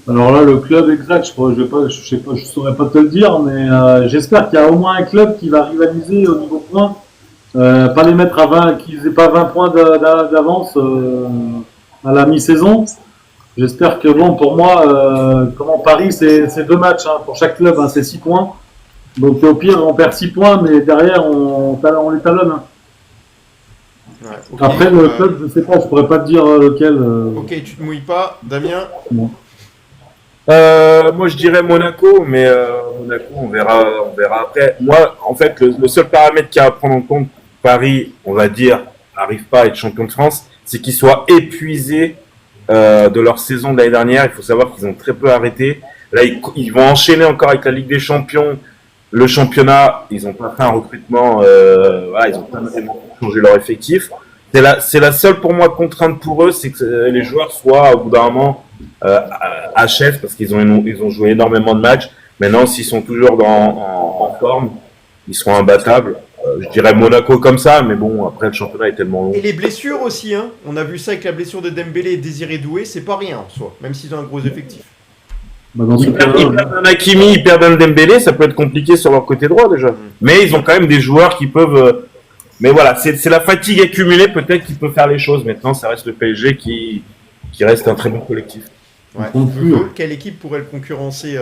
[SPEAKER 1] Alors là, le club exact, je saurais pas te le dire, mais j'espère qu'il y a au moins un club qui va rivaliser au niveau points. Pas les mettre à 20, qu'ils aient pas 20 points d'avance à la mi-saison. J'espère que, bon, pour moi, Paris, c'est 2 matchs, hein, pour chaque club, hein, c'est 6 points. Donc au pire, on perd 6 points, mais derrière, on les talonne. Hein.
[SPEAKER 2] Ouais, okay,
[SPEAKER 1] après, le club, je sais pas, je pourrais pas te dire lequel.
[SPEAKER 2] Ok, tu te mouilles pas, Damien?
[SPEAKER 1] Bon.
[SPEAKER 3] Moi, je dirais Monaco, mais Monaco, on verra après. Moi, en fait, le seul paramètre qu'il y a à prendre en compte, Paris, on va dire, n'arrive pas à être champion de France, c'est qu'ils soient épuisés de leur saison de l'année dernière. Il faut savoir qu'ils ont très peu arrêté. Là, ils vont enchaîner encore avec la Ligue des Champions. Le championnat, ils n'ont pas fait un recrutement, voilà, ils ont pas vraiment changé leur effectif. C'est la seule pour moi contrainte pour eux, c'est que les joueurs soient au bout d'un moment HF parce qu'ils ont joué énormément de matchs. Maintenant, s'ils sont toujours en forme, ils seront imbattables. Je dirais Monaco comme ça, mais bon, après le championnat est tellement long.
[SPEAKER 2] Et les blessures aussi, hein. On a vu ça avec la blessure de Dembélé et Désiré Doué, c'est pas rien en soi, même s'ils ont un gros effectif.
[SPEAKER 1] Bah, dans ce
[SPEAKER 3] Ils
[SPEAKER 1] cas-là,
[SPEAKER 3] perdent un Hakimi, ils perdent un Dembélé, ça peut être compliqué sur leur côté droit déjà. Mais ils ont quand même des joueurs qui peuvent. Mais voilà, c'est la fatigue accumulée peut-être qui peut faire les choses. Maintenant, ça reste le PSG qui reste un très bon collectif.
[SPEAKER 2] Ouais. Quelle équipe pourrait le concurrencer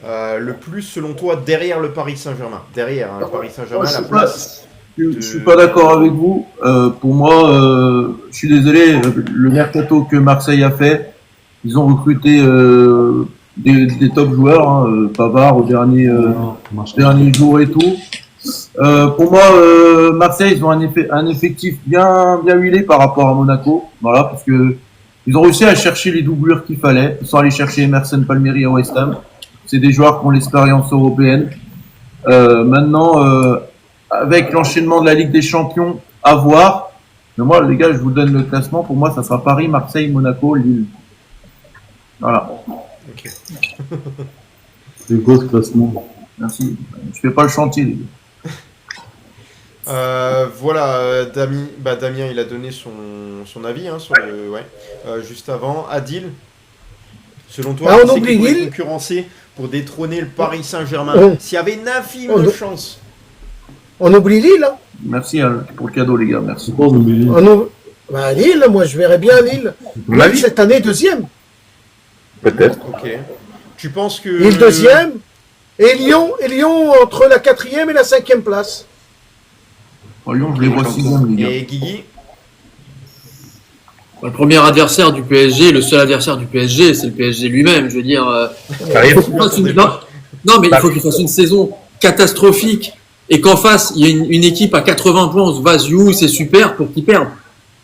[SPEAKER 2] le plus selon toi derrière le Paris Saint-Germain? Derrière le Paris Saint-Germain, la place.
[SPEAKER 4] Je suis pas d'accord avec vous. Pour moi, je suis désolé, le mercato que Marseille a fait, ils ont recruté des top joueurs, hein, Pavard au dernier jour et tout. Pour moi, Marseille, ils ont un effectif bien huilé par rapport à Monaco, voilà, parce que ils ont réussi à chercher les doublures qu'il fallait, sans aller chercher Emerson Palmieri à West Ham. C'est des joueurs qui ont l'expérience européenne. Maintenant, avec l'enchaînement de la Ligue des Champions, à voir. Mais moi, les gars, je vous donne le classement. Pour moi, ça sera Paris, Marseille, Monaco, Lille. Voilà.
[SPEAKER 2] Ok.
[SPEAKER 1] c'est quoi ce classement?
[SPEAKER 4] Merci. Je fais pas le chantier, les gars.
[SPEAKER 2] Voilà, Damien, il a donné son avis hein, sur le, juste avant. Adil, selon toi,
[SPEAKER 5] Ah, on
[SPEAKER 2] qui c'est qui
[SPEAKER 5] oublie
[SPEAKER 2] pourrait
[SPEAKER 5] Lille.
[SPEAKER 2] concurrencer pour détrôner le Paris Saint-Germain? S'il y avait une infime chance.
[SPEAKER 5] On oublie Lille. Hein.
[SPEAKER 4] Merci pour le cadeau, les gars, merci.
[SPEAKER 1] C'est bon, on oublie.
[SPEAKER 5] Bah, Lille, moi je verrais bien Lille.
[SPEAKER 3] Ma
[SPEAKER 5] Lille
[SPEAKER 3] vie,
[SPEAKER 5] cette année deuxième.
[SPEAKER 3] peut-être.
[SPEAKER 2] Ok. Tu penses que.
[SPEAKER 5] Lille deuxième. Et Lyon entre la 4e et la 5e place.
[SPEAKER 4] Lyon, je les vois 6e, les gars.
[SPEAKER 2] Et Guigui?
[SPEAKER 6] Le premier adversaire du PSG, le seul adversaire du PSG, c'est le PSG lui-même. Je veux dire,
[SPEAKER 3] Ça arrive.
[SPEAKER 6] il faut qu'il fasse une... non, mais il faut qu'il fasse une saison catastrophique et qu'en face, il y ait une équipe à 80 points, on se base, you, c'est super pour qu'ils perdent.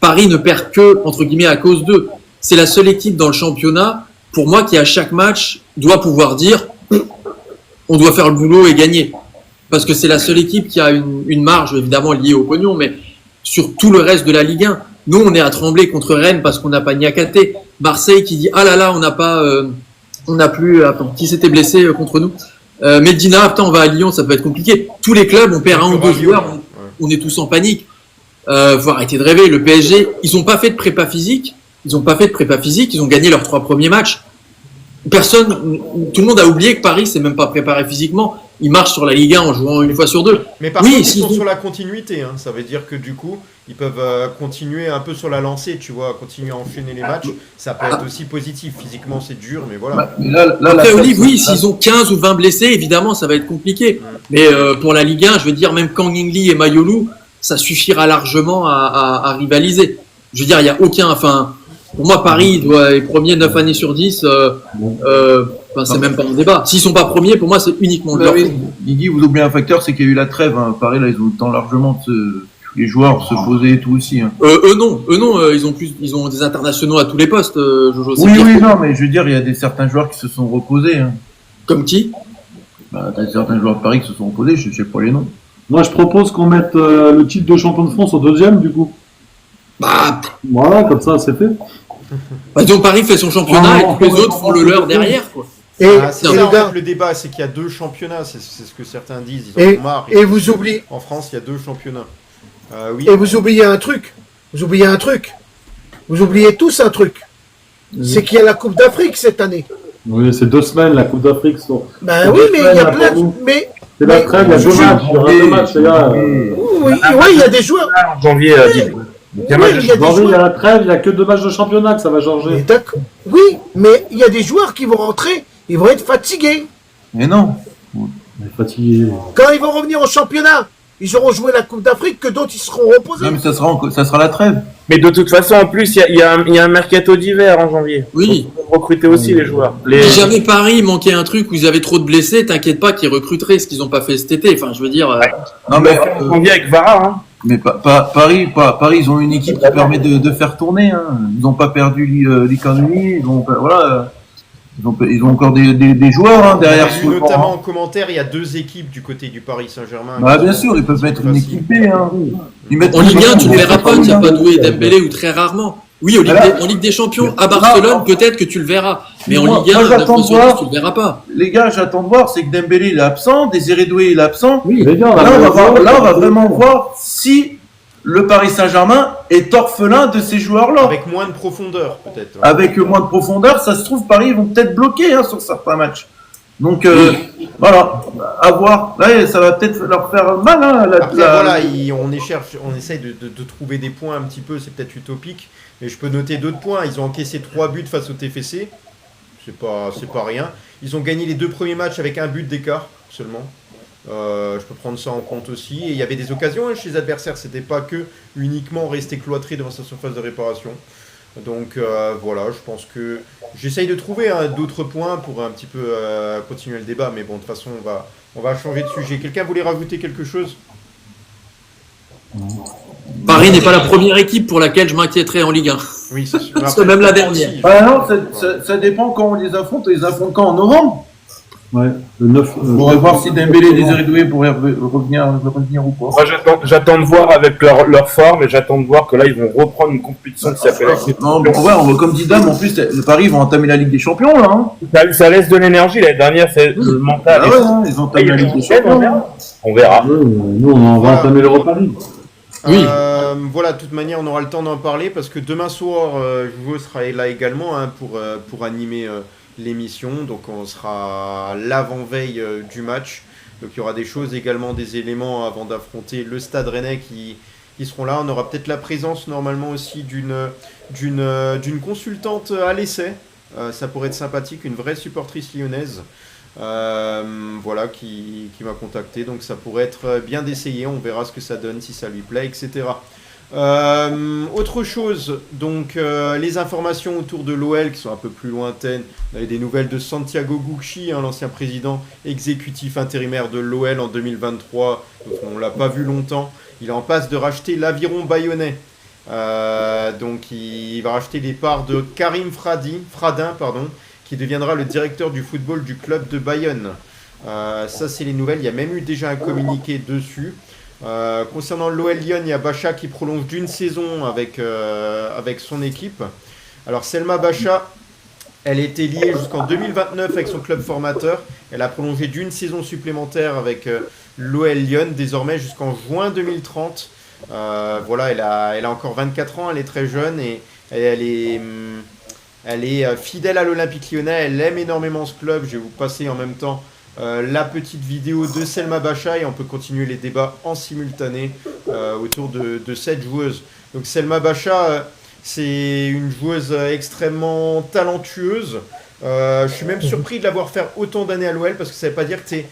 [SPEAKER 6] Paris ne perd que, entre guillemets, à cause d'eux. C'est la seule équipe dans le championnat, pour moi, qui à chaque match doit pouvoir dire on doit faire le boulot et gagner. Parce que c'est la seule équipe qui a une marge, évidemment, liée au pognon, mais sur tout le reste de la Ligue 1. Nous, on est à trembler contre Rennes parce qu'on n'a pas Niakate. Marseille qui dit ah là là, on n'a pas, on n'a plus. Attends, qui s'était blessé contre nous Medina. Putain, on va à Lyon, ça peut être compliqué. Tous les clubs, on perd un ou deux joueurs, on est tous en panique. Faut arrêter de rêver. Le PSG, ils ont pas fait de prépa physique. Ils ont gagné leurs 3 premiers matchs. Tout le monde a oublié que Paris s'est même pas préparé physiquement. Ils marchent sur la Ligue 1 en jouant une fois sur deux.
[SPEAKER 2] Mais par contre, ils sont sur la continuité. Hein. Ça veut dire que du coup, ils peuvent continuer un peu sur la lancée, tu vois, continuer à enchaîner les matchs. Ça peut être aussi positif. Physiquement, c'est dur, mais voilà.
[SPEAKER 6] Après, Olive, oui, s'ils ont 15 ou 20 blessés, évidemment, ça va être compliqué. Mais pour la Ligue 1, je veux dire, même Kang In-lee et Mayolu, ça suffira largement à rivaliser. Je veux dire, il n'y a aucun... Enfin, pour moi, Paris doit être premier 9 années sur 10. C'est même pas un débat. S'ils sont pas premiers, pour moi, c'est uniquement le leur.
[SPEAKER 4] Guigui, vous oubliez un facteur, c'est qu'il y a eu la trêve. Hein. Paris, là, ils ont eu le temps largement de les joueurs se poser et tout aussi. Hein.
[SPEAKER 6] Eux non, ils ont des internationaux à tous les postes. Jojo.
[SPEAKER 4] Oui, non, mais je veux dire, il y a certains joueurs qui se sont reposés. Hein.
[SPEAKER 6] Comme qui?
[SPEAKER 4] T'as certains joueurs de Paris qui se sont reposés, je sais pas les noms.
[SPEAKER 1] Moi, je propose qu'on mette le titre de champion de France au 2e, du coup. Voilà, comme ça, c'est fait.
[SPEAKER 6] Donc Paris fait son championnat et tous les autres font le leur derrière, quoi.
[SPEAKER 5] Et,
[SPEAKER 2] c'est ça, en fait, le débat, c'est qu'il y a 2 championnats, c'est ce que certains disent, ils en ont marre.
[SPEAKER 5] Et vous oubliez...
[SPEAKER 2] En France, il y a 2 championnats. Oui.
[SPEAKER 5] Et vous oubliez un truc. Vous oubliez tous un truc. C'est qu'il y a la Coupe d'Afrique cette année.
[SPEAKER 1] Oui, c'est 2 semaines, la Coupe d'Afrique.
[SPEAKER 5] Ben oui, mais il y a plein de...
[SPEAKER 1] C'est la trêve, il y a 2 matchs. Il y aura 2 matchs, les gars.
[SPEAKER 5] Oui, il y a des joueurs...
[SPEAKER 3] En janvier,
[SPEAKER 5] il y a
[SPEAKER 1] la trêve, il n'y a que 2 matchs de championnat que ça va changer.
[SPEAKER 5] Oui, mais il y a des joueurs qui vont rentrer, ils vont être fatigués.
[SPEAKER 4] Mais non.
[SPEAKER 1] Fatigués.
[SPEAKER 5] Quand ils vont revenir au championnat, ils auront joué la Coupe d'Afrique, que d'autres ils seront reposés.
[SPEAKER 4] Non, mais ça sera la trêve.
[SPEAKER 3] Mais de toute façon, en plus, il y a un mercato d'hiver en janvier.
[SPEAKER 6] Oui.
[SPEAKER 3] Donc, recruter aussi les joueurs.
[SPEAKER 6] Si jamais Paris manquait un truc où ils avaient trop de blessés, t'inquiète pas qu'ils recruteraient ce qu'ils n'ont pas fait cet été. Enfin, je veux dire.
[SPEAKER 4] Non, mais
[SPEAKER 3] on vient avec Vara, hein.
[SPEAKER 4] Mais Paris, ils ont une équipe qui permet de faire tourner. Hein. Ils n'ont pas perdu l'économie. Ils ont encore des joueurs hein, derrière.
[SPEAKER 2] Notamment en commentaire, il y a 2 équipes du côté du Paris Saint-Germain.
[SPEAKER 4] Bien sûr, ils peuvent mettre une équipe B. Hein.
[SPEAKER 6] En Ligue 1, tu ne verras pas, tu n'as pas doué Dembélé ou très rarement. Oui, en Ligue des Champions, à Barcelone, peut-être que tu le verras. Mais en Ligue 1, tu ne le verras pas.
[SPEAKER 4] Les gars, j'attends de voir, c'est que Dembélé il est absent, Désiré Doué il est absent.
[SPEAKER 1] Oui, les gars,
[SPEAKER 4] là, on va vraiment voir si le Paris Saint-Germain est orphelin de ces joueurs-là.
[SPEAKER 2] Avec moins de profondeur, peut-être.
[SPEAKER 4] Avec moins de profondeur, ça se trouve, Paris vont peut-être bloquer sur certains matchs. Donc, voilà, à voir. Là, ça va peut-être leur faire mal. Hein,
[SPEAKER 2] voilà, on essaye de trouver des points un petit peu, c'est peut-être utopique. Mais je peux noter d'autres points. Ils ont encaissé 3 buts face au TFC. C'est pas rien. Ils ont gagné les 2 premiers matchs avec 1 but d'écart seulement. Je peux prendre ça en compte aussi. Et il y avait des occasions chez les adversaires. C'était pas que uniquement rester cloîtré devant sa surface de réparation. Donc voilà, je pense que j'essaye de trouver d'autres points pour un petit peu continuer le débat. Mais bon, de toute façon, on va changer de sujet. Quelqu'un voulait rajouter quelque chose ?
[SPEAKER 6] Paris n'est pas la première équipe pour laquelle je m'inquiéterai en Ligue 1.
[SPEAKER 2] Oui, c'est sûr.
[SPEAKER 6] C'est même la dernière.
[SPEAKER 4] Non, ça dépend quand on les affronte. On les affronte quand, en novembre?
[SPEAKER 1] Ouais, le 9.
[SPEAKER 4] On va voir si Dembélé et Désiré Doué pourraient revenir ou pas.
[SPEAKER 3] Moi, j'attends de voir avec leur forme et j'attends de voir que là, ils vont reprendre une compétition qui s'appelle.
[SPEAKER 4] Non, on va, comme dit Dame, en plus, le Paris, ils vont entamer la Ligue des Champions, là. Hein.
[SPEAKER 3] Ça laisse de l'énergie. L'année dernière, c'est le mental.
[SPEAKER 4] Ils ont entamé la Ligue des Champions.
[SPEAKER 3] On verra.
[SPEAKER 1] Nous, on va entamer l'Europa League.
[SPEAKER 6] Oui.
[SPEAKER 2] Voilà, de toute manière, on aura le temps d'en parler parce que demain soir, Jojo sera là également pour animer l'émission. Donc, on sera l'avant-veille du match. Donc il y aura des choses également, des éléments avant d'affronter le Stade Rennais qui seront là. On aura peut-être la présence normalement aussi d'une consultante à l'essai. Ça pourrait être sympathique, une vraie supportrice lyonnaise. Voilà, qui m'a contacté, donc ça pourrait être bien d'essayer, on verra ce que ça donne, si ça lui plaît, etc. Autre chose, donc les informations autour de l'OL qui sont un peu plus lointaines. On avait des nouvelles de Santiago Gucci, l'ancien président exécutif intérimaire de l'OL en 2023, donc on l'a pas vu longtemps. Il est en passe de racheter l'Aviron Bayonnais. Donc il va racheter les parts de Karim Fradin, qui deviendra le directeur du football du club de Bayonne. Ça, c'est les nouvelles. Il y a même eu déjà un communiqué dessus. Concernant l'OL Lyon, il y a Bacha qui prolonge d'une saison avec son équipe. Alors, Selma Bacha, elle était liée jusqu'en 2029 avec son club formateur. Elle a prolongé d'une saison supplémentaire avec l'OL Lyon, désormais jusqu'en juin 2030. Voilà, elle a encore 24 ans, elle est très jeune et elle est fidèle à l'Olympique Lyonnais, elle aime énormément ce club. Je vais vous passer en même temps la petite vidéo de Selma Bacha et on peut continuer les débats en simultané autour de cette joueuse. Donc Selma Bacha, c'est une joueuse extrêmement talentueuse. Je suis même surpris de l'avoir fait autant d'années à l'OL parce que ça ne veut pas dire que tu es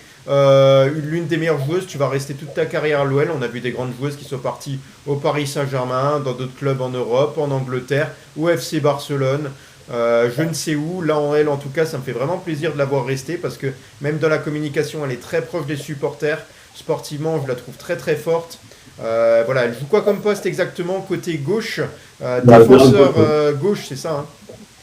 [SPEAKER 2] l'une des meilleures joueuses, tu vas rester toute ta carrière à l'OL. On a vu des grandes joueuses qui sont parties au Paris Saint-Germain, dans d'autres clubs en Europe, en Angleterre, au FC Barcelone. Je ne sais où, là en elle en tout cas, ça me fait vraiment plaisir de la voir rester parce que même dans la communication, elle est très proche des supporters. Sportivement, je la trouve très très forte. Voilà, elle joue quoi comme poste exactement? Côté gauche, défenseur gauche, c'est ça, hein?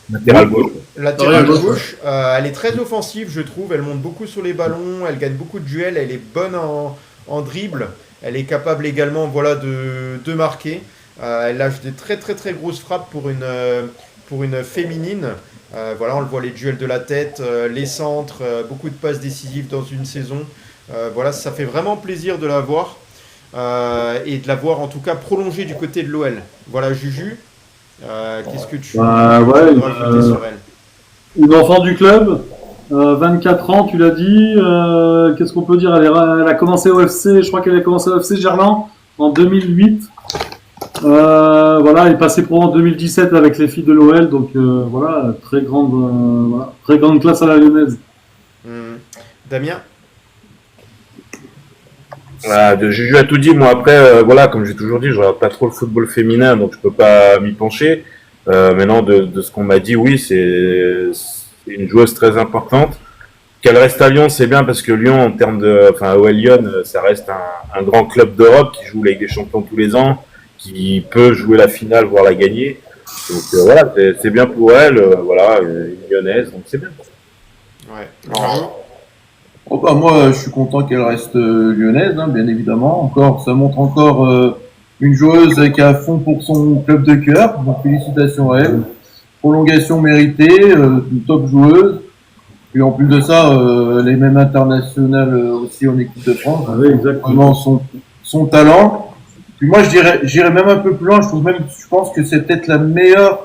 [SPEAKER 3] Latéral gauche.
[SPEAKER 2] Latéral gauche, elle est très offensive, je trouve. Elle monte beaucoup sur les ballons, elle gagne beaucoup de duels, elle est bonne en dribble. Elle est capable également, voilà, de marquer. Elle lâche des très très très grosses frappes pour une féminine. Voilà, on le voit, les duels de la tête, les centres, beaucoup de passes décisives dans une saison. Voilà, ça fait vraiment plaisir de la voir et de la voir en tout cas prolonger du côté de l'OL. Voilà, Juju, qu'est-ce que tu veux rajouter sur elle?
[SPEAKER 1] Une enfant du club, 24 ans, tu l'as dit. Qu'est-ce qu'on peut dire? Elle a commencé au FC, je crois qu'elle a commencé au FC Gerland en 2008. Voilà, elle est passée pro en 2017 avec les filles de l'OL, donc voilà, très grande classe à la lyonnaise.
[SPEAKER 2] Damien?
[SPEAKER 3] De Juju a tout dit. Moi après, voilà, comme j'ai toujours dit, je regarde pas trop le football féminin, donc je peux pas m'y pencher. Maintenant, de ce qu'on m'a dit, oui, c'est une joueuse très importante. Qu'elle reste à Lyon, c'est bien parce que Lyon, en termes OL Lyon, ça reste un grand club d'Europe qui joue la Ligue des Champions tous les ans, qui peut jouer la finale, voire la gagner. Donc voilà, c'est bien pour elle, voilà, une lyonnaise, donc c'est bien.
[SPEAKER 2] Ouais.
[SPEAKER 4] Oh bah moi, je suis content qu'elle reste lyonnaise, hein, bien évidemment. Encore, ça montre encore une joueuse qui est à fond pour son club de cœur. Donc félicitations à elle. Prolongation méritée, une top joueuse. Puis en plus de ça, elle est même internationale aussi en équipe de France.
[SPEAKER 1] Ah oui, exactement.
[SPEAKER 4] Vraiment son talent. Puis moi, j'irais même un peu plus loin. Je pense que c'est peut-être la meilleure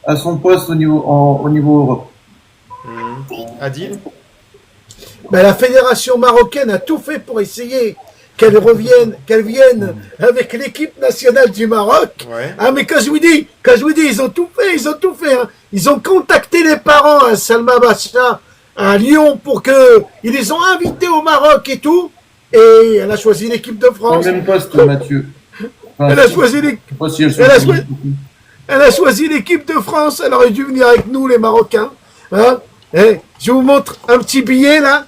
[SPEAKER 4] à son poste au niveau Europe.
[SPEAKER 2] Adil?
[SPEAKER 5] Ben, la fédération marocaine a tout fait pour essayer qu'elle vienne avec l'équipe nationale du Maroc.
[SPEAKER 2] Ouais.
[SPEAKER 5] Ah, mais quand je vous dis, ils ont tout fait, hein. Ils ont contacté les parents à Salma Bacha, à Lyon, pour que ils les ont invités au Maroc et tout. Et elle a choisi l'équipe de France.
[SPEAKER 4] Au même poste, Mathieu. Enfin,
[SPEAKER 5] Elle a choisi l'équipe.
[SPEAKER 4] Je sais pas si
[SPEAKER 5] Elle a choisi l'équipe de France. Elle aurait dû venir avec nous, les Marocains. Hein? Je vous montre un petit billet, là.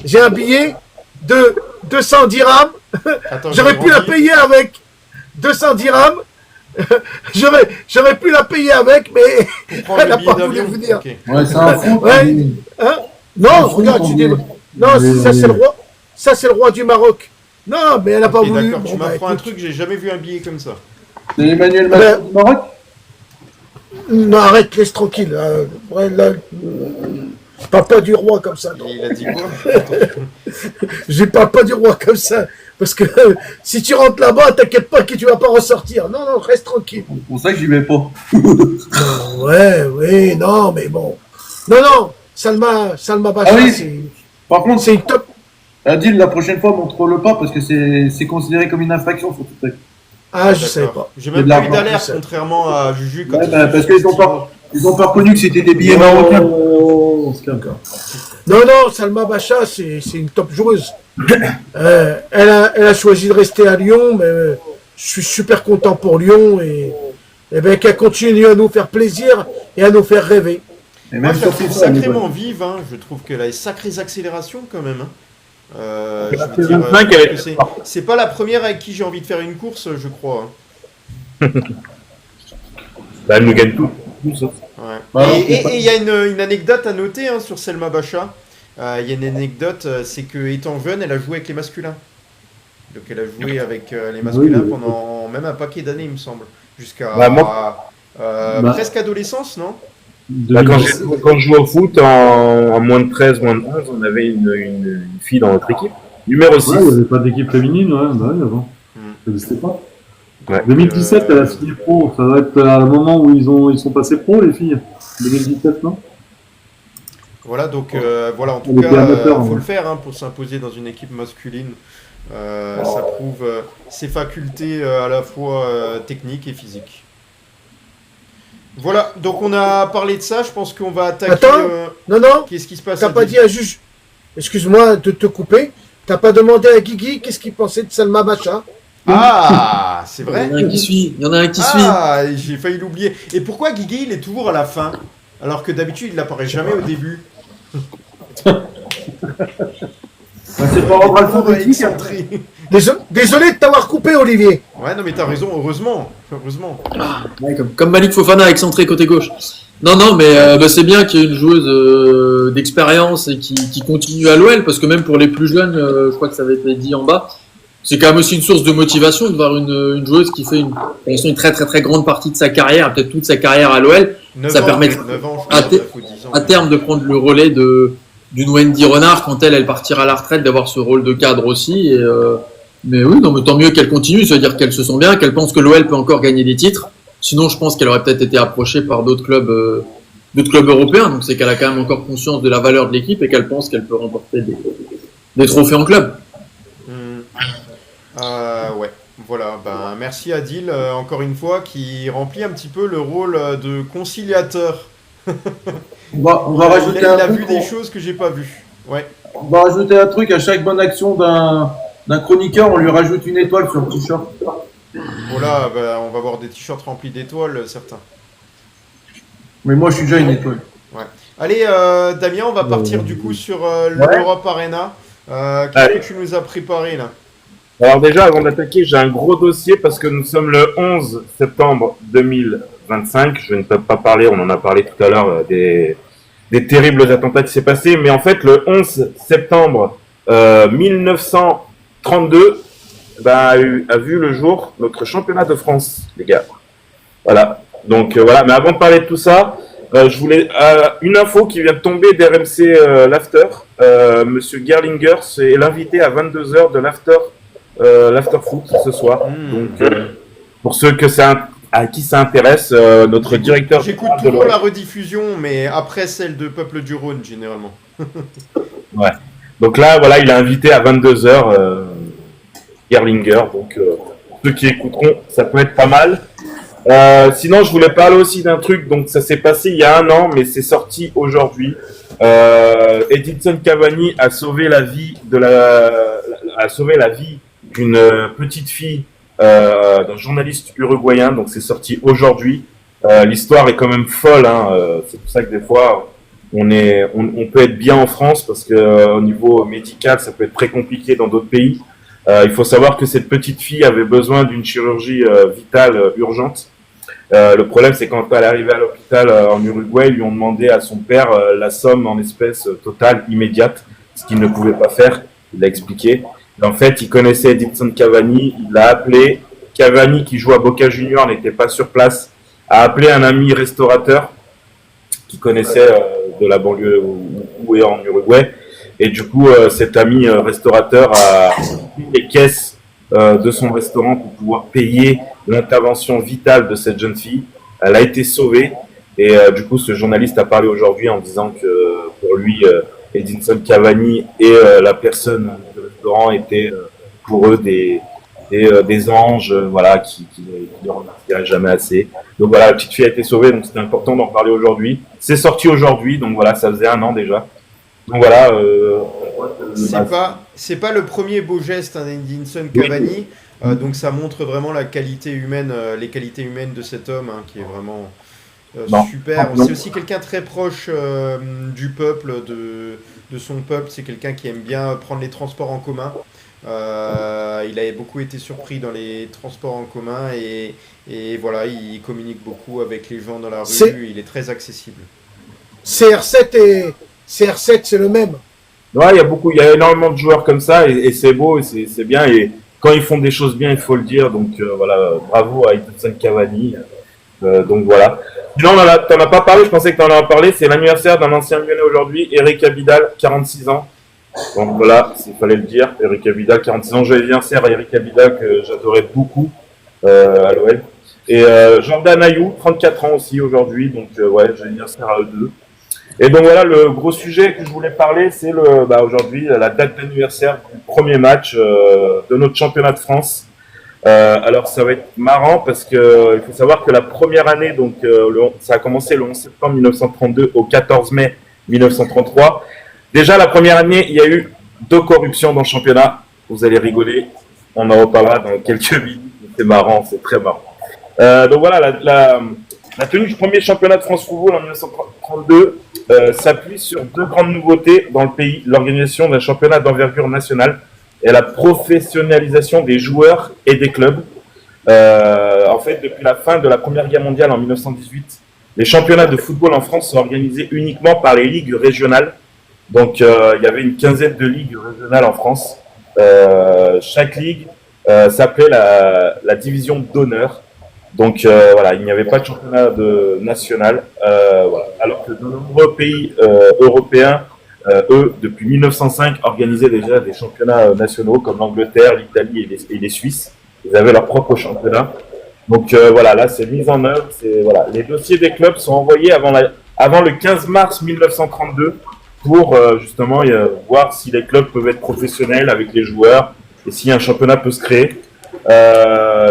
[SPEAKER 5] J'ai un billet de 200 dirhams.
[SPEAKER 2] Attends,
[SPEAKER 5] J'aurais pu la payer avec 200 dirhams. J'aurais pu la payer avec, mais elle n'a pas voulu venir.
[SPEAKER 2] Okay.
[SPEAKER 4] Ouais, c'est un fou.
[SPEAKER 5] Ouais. Hein? Non, regarde, tu dis. Non, ça c'est le roi. Ça c'est le roi du Maroc. Non, mais elle n'a pas voulu.
[SPEAKER 2] D'accord, tu
[SPEAKER 5] Bon,
[SPEAKER 2] m'apprends un
[SPEAKER 5] écoute.
[SPEAKER 2] truc, j'ai jamais vu un billet comme ça.
[SPEAKER 4] C'est Emmanuel Macron du Maroc.
[SPEAKER 5] Non, arrête, laisse tranquille. Ouais, là, pas du roi comme ça. Non.
[SPEAKER 2] Et il a dit quoi?
[SPEAKER 5] Je parle pas du roi comme ça. Parce que si tu rentres là-bas, t'inquiète pas que tu vas pas ressortir. Non, non, reste tranquille.
[SPEAKER 4] C'est pour ça que j'y vais pas.
[SPEAKER 5] Ouais, oui, non, mais bon. Non, Salma Bacha,
[SPEAKER 4] Ah oui.
[SPEAKER 5] c'est
[SPEAKER 4] Par contre,
[SPEAKER 5] c'est une top.
[SPEAKER 4] Adil, la prochaine fois, montre-le pas parce que c'est considéré comme une infraction sur tout truc.
[SPEAKER 5] Ah, je savais
[SPEAKER 2] D'accord.
[SPEAKER 5] pas.
[SPEAKER 2] J'ai
[SPEAKER 4] C'est
[SPEAKER 2] même
[SPEAKER 4] de
[SPEAKER 2] pas eu
[SPEAKER 4] l'argent,
[SPEAKER 2] d'alerte,
[SPEAKER 5] c'est ça.
[SPEAKER 2] contrairement à Juju. Quand
[SPEAKER 4] Ouais,
[SPEAKER 2] il
[SPEAKER 4] bah,
[SPEAKER 2] fait
[SPEAKER 4] parce qu'ils ont pas, ils ont pas reconnu que c'était des billets marocains.
[SPEAKER 1] On se calme.
[SPEAKER 5] Non, non, Salma Bacha, c'est une top joueuse. Elle a choisi de rester à Lyon, mais je suis super content pour Lyon et ben, qu'elle continue à nous faire plaisir et à nous faire rêver.
[SPEAKER 4] Et
[SPEAKER 2] Moi,
[SPEAKER 4] même
[SPEAKER 2] je la
[SPEAKER 4] sur
[SPEAKER 2] trouve
[SPEAKER 4] FIFA,
[SPEAKER 2] sacrément vive. Hein. Je trouve qu'elle a des sacrées accélérations quand même. Hein. Je veux dire,
[SPEAKER 3] 25,
[SPEAKER 2] je
[SPEAKER 3] elle
[SPEAKER 2] trouve
[SPEAKER 3] est-
[SPEAKER 2] que c'est pas la première avec qui j'ai envie de faire une course, je crois. Hein.
[SPEAKER 3] Bah, elle nous gagne tout. Tous, hein.
[SPEAKER 2] Ouais.
[SPEAKER 4] Bah, non,
[SPEAKER 2] Et
[SPEAKER 4] c'est pas-
[SPEAKER 2] il y a une anecdote à noter hein, sur Selma Bacha. Il y a une anecdote, c'est que étant jeune, elle a joué avec les masculins. Donc elle a joué avec les masculins
[SPEAKER 1] Oui.
[SPEAKER 2] pendant même un paquet d'années, il me semble. Jusqu'à
[SPEAKER 3] Ouais, moi-
[SPEAKER 1] Bah.
[SPEAKER 2] presque adolescence, non?
[SPEAKER 3] Bah, quand je jouais au foot, en moins de 13, moins de 11, on avait une fille dans notre équipe. Numéro 6.
[SPEAKER 1] Ouais, il n'y avait pas d'équipe féminine, ouais, bah oui, avant.
[SPEAKER 2] Hmm.
[SPEAKER 1] Ça n'existait pas.
[SPEAKER 3] Ouais.
[SPEAKER 1] 2017, elle a signé pro. Ça va être à un moment où ils sont passés pro, les filles. 2017, non?
[SPEAKER 2] Voilà, donc voilà, en tout
[SPEAKER 1] Elle
[SPEAKER 2] cas,
[SPEAKER 1] était amateur,
[SPEAKER 2] faut
[SPEAKER 1] hein.
[SPEAKER 2] le faire hein, pour s'imposer dans une équipe masculine. Ça prouve ses facultés à la fois techniques et physiques. Voilà, donc on a parlé de ça, je pense qu'on va attaquer...
[SPEAKER 5] Attends. Non, non,
[SPEAKER 2] qu'est-ce qui se passe
[SPEAKER 5] t'as pas
[SPEAKER 2] Adil
[SPEAKER 5] dit à Juge. Excuse-moi de te couper. T'as pas demandé à Guigui qu'est-ce qu'il pensait de Salma Bacha.
[SPEAKER 2] Ah, c'est
[SPEAKER 6] Il y
[SPEAKER 2] vrai.
[SPEAKER 6] en a un qui suit. Il y en a un qui suit.
[SPEAKER 2] Ah, j'ai failli l'oublier. Et pourquoi Guigui, il est toujours à la fin? Alors que d'habitude, il n'apparaît jamais au début.
[SPEAKER 4] Bah, c'est pas rendre
[SPEAKER 2] Toujours
[SPEAKER 4] alphabétique.
[SPEAKER 2] excentré.
[SPEAKER 5] Désolé de t'avoir coupé, Olivier.
[SPEAKER 2] Ouais, non, mais t'as raison, heureusement. Heureusement.
[SPEAKER 6] Ouais, comme Malik Fofana excentré côté gauche. Non, non, mais bah, c'est bien qu'il y ait une joueuse d'expérience et qui continue à l'OL, parce que même pour les plus jeunes, je crois que ça avait été dit en bas, c'est quand même aussi une source de motivation de voir une joueuse qui fait une très très très grande partie de sa carrière, peut-être toute sa carrière à l'OL,
[SPEAKER 2] 9
[SPEAKER 6] Ça
[SPEAKER 2] ans,
[SPEAKER 6] permet
[SPEAKER 2] 9 ans, je
[SPEAKER 6] à
[SPEAKER 2] crois,
[SPEAKER 6] te-
[SPEAKER 2] 9 ou 10 ans.
[SPEAKER 6] à terme de prendre le relais d'une Wendy Renard quand elle partira à la retraite, d'avoir ce rôle de cadre aussi. Mais oui, non, mais tant mieux qu'elle continue, ça veut dire qu'elle se sent bien, qu'elle pense que l'OL peut encore gagner des titres. Sinon, je pense qu'elle aurait peut-être été approchée par d'autres clubs européens. Donc, c'est qu'elle a quand même encore conscience de la valeur de l'équipe et qu'elle pense qu'elle peut remporter des trophées en club.
[SPEAKER 2] Ouais, voilà. Ben, merci Adil, encore une fois, qui remplit un petit peu le rôle de conciliateur.
[SPEAKER 4] On va rajouter
[SPEAKER 2] Il
[SPEAKER 4] un
[SPEAKER 2] a
[SPEAKER 4] truc.
[SPEAKER 2] vu des choses que j'ai pas vues. Ouais.
[SPEAKER 4] On va rajouter un truc. À chaque bonne action d'un chroniqueur, on lui rajoute une étoile sur le t-shirt.
[SPEAKER 2] Voilà, ben, on va avoir des t-shirts remplis d'étoiles, certains.
[SPEAKER 4] Mais moi, je suis déjà une étoile.
[SPEAKER 2] Allez, Damien, on va partir du coup sur l'Europe Arena. Qu'est-ce
[SPEAKER 3] Allez.
[SPEAKER 2] que tu nous as préparé là?
[SPEAKER 3] Alors déjà, avant d'attaquer, j'ai un gros dossier parce que nous sommes le 11 septembre 2025. Je ne peux pas parler, on en a parlé tout à l'heure, des terribles attentats qui s'est passé. Mais en fait, le 11 septembre 1932 a vu le jour notre championnat de France, les gars. Voilà. Donc voilà, mais avant de parler de tout ça, je voulais une info qui vient de tomber d'RMC l'After. Monsieur Gerlinger est l'invité à 22h de l'After foot ce soir. Donc pour ceux à qui ça intéresse, notre directeur.
[SPEAKER 2] J'écoute
[SPEAKER 3] de
[SPEAKER 2] toujours
[SPEAKER 3] l'OL.
[SPEAKER 2] la rediffusion, mais après celle de Peuple du Rhône, généralement.
[SPEAKER 3] Donc là, voilà, il est invité à 22h, Gerlinger. Donc ceux qui écouteront, ça peut être pas mal. Sinon, je voulais parler aussi d'un truc. Donc ça s'est passé il y a 1 an, mais c'est sorti aujourd'hui. Edinson Cavani a sauvé la vie d'une petite fille d'un journaliste uruguayen. Donc c'est sorti aujourd'hui. L'histoire est quand même folle. Hein. C'est pour ça que des fois on peut être bien en France parce que au niveau médical ça peut être très compliqué dans d'autres pays. Il faut savoir que cette petite fille avait besoin d'une chirurgie vitale urgente. Le problème, c'est quand elle est arrivée à l'hôpital en Uruguay, ils lui ont demandé à son père la somme en espèces totale, immédiate, ce qu'il ne pouvait pas faire. Il l'a expliqué. Et en fait, il connaissait Edinson Cavani, il l'a appelé. Cavani, qui joue à Boca Juniors, n'était pas sur place, a appelé un ami restaurateur qui connaissait de la banlieue où est en Uruguay. Et du coup, cet ami restaurateur a pris les caisses de son restaurant pour pouvoir payer l'intervention vitale de cette jeune fille. Elle a été sauvée. Et du coup, ce journaliste a parlé aujourd'hui en disant que pour lui, Edinson Cavani est la personne de Laurent était pour eux des anges, voilà, qui ne remercieraient jamais assez. Donc voilà, la petite fille a été sauvée, donc c'était important d'en parler aujourd'hui. C'est sorti aujourd'hui, donc voilà, ça faisait 1 an déjà. Donc voilà.
[SPEAKER 2] C'est pas le premier beau geste d'Edinson Cavani, donc ça montre vraiment la qualité humaine, les qualités humaines de cet homme, hein, qui est vraiment super. C'est aussi quelqu'un très proche du peuple, de son peuple. C'est quelqu'un qui aime bien prendre les transports en commun. Il avait beaucoup été surpris dans les transports en commun et voilà, il communique beaucoup avec les gens dans la rue. Il est très accessible.
[SPEAKER 5] CR7 c'est le même.
[SPEAKER 3] Ouais, il y a énormément de joueurs comme ça et c'est beau et c'est bien. Et quand ils font des choses bien, il faut le dire. Donc voilà, bravo à Edinson Cavani. Donc voilà. Sinon, t'en as pas parlé, je pensais que t'en as parlé. C'est l'anniversaire d'un ancien Lyonnais aujourd'hui, Eric Abidal, 46 ans. Donc voilà, il fallait le dire. Eric Abidal, 46 ans. Joyeux anniversaire à Eric Abidal que j'adorais beaucoup à l'OL. Et Jordan Ayou, 34 ans aussi aujourd'hui. Donc ouais, joyeux anniversaire à eux deux. Et donc voilà, le gros sujet que je voulais parler, c'est aujourd'hui la date d'anniversaire du premier match de notre championnat de France. Alors ça va être marrant parce que il faut savoir que la première année, donc ça a commencé le 11 septembre 1932 au 14 mai 1933. Déjà la première année, il y a eu 2 corruptions dans le championnat. Vous allez rigoler, on en reparlera dans quelques minutes. C'est marrant, c'est très marrant. Donc voilà, la tenue du premier championnat de France Football en 1932 s'appuie sur 2 grandes nouveautés dans le pays, l'organisation d'un championnat d'envergure nationale et la professionnalisation des joueurs et des clubs. En fait, depuis la fin de la Première Guerre mondiale en 1918, les championnats de football en France sont organisés uniquement par les ligues régionales. Donc, il y avait une quinzaine de ligues régionales en France. Chaque ligue s'appelait la division d'honneur. Donc voilà, il n'y avait pas de championnat national, voilà. Alors que de nombreux pays européens, eux, depuis 1905, organisaient déjà des championnats nationaux comme l'Angleterre, l'Italie et les Suisses. Ils avaient leur propre championnat. Donc voilà, là c'est mise en œuvre. Voilà, les dossiers des clubs sont envoyés avant le 15 mars 1932 pour justement voir si les clubs peuvent être professionnels avec les joueurs et si un championnat peut se créer.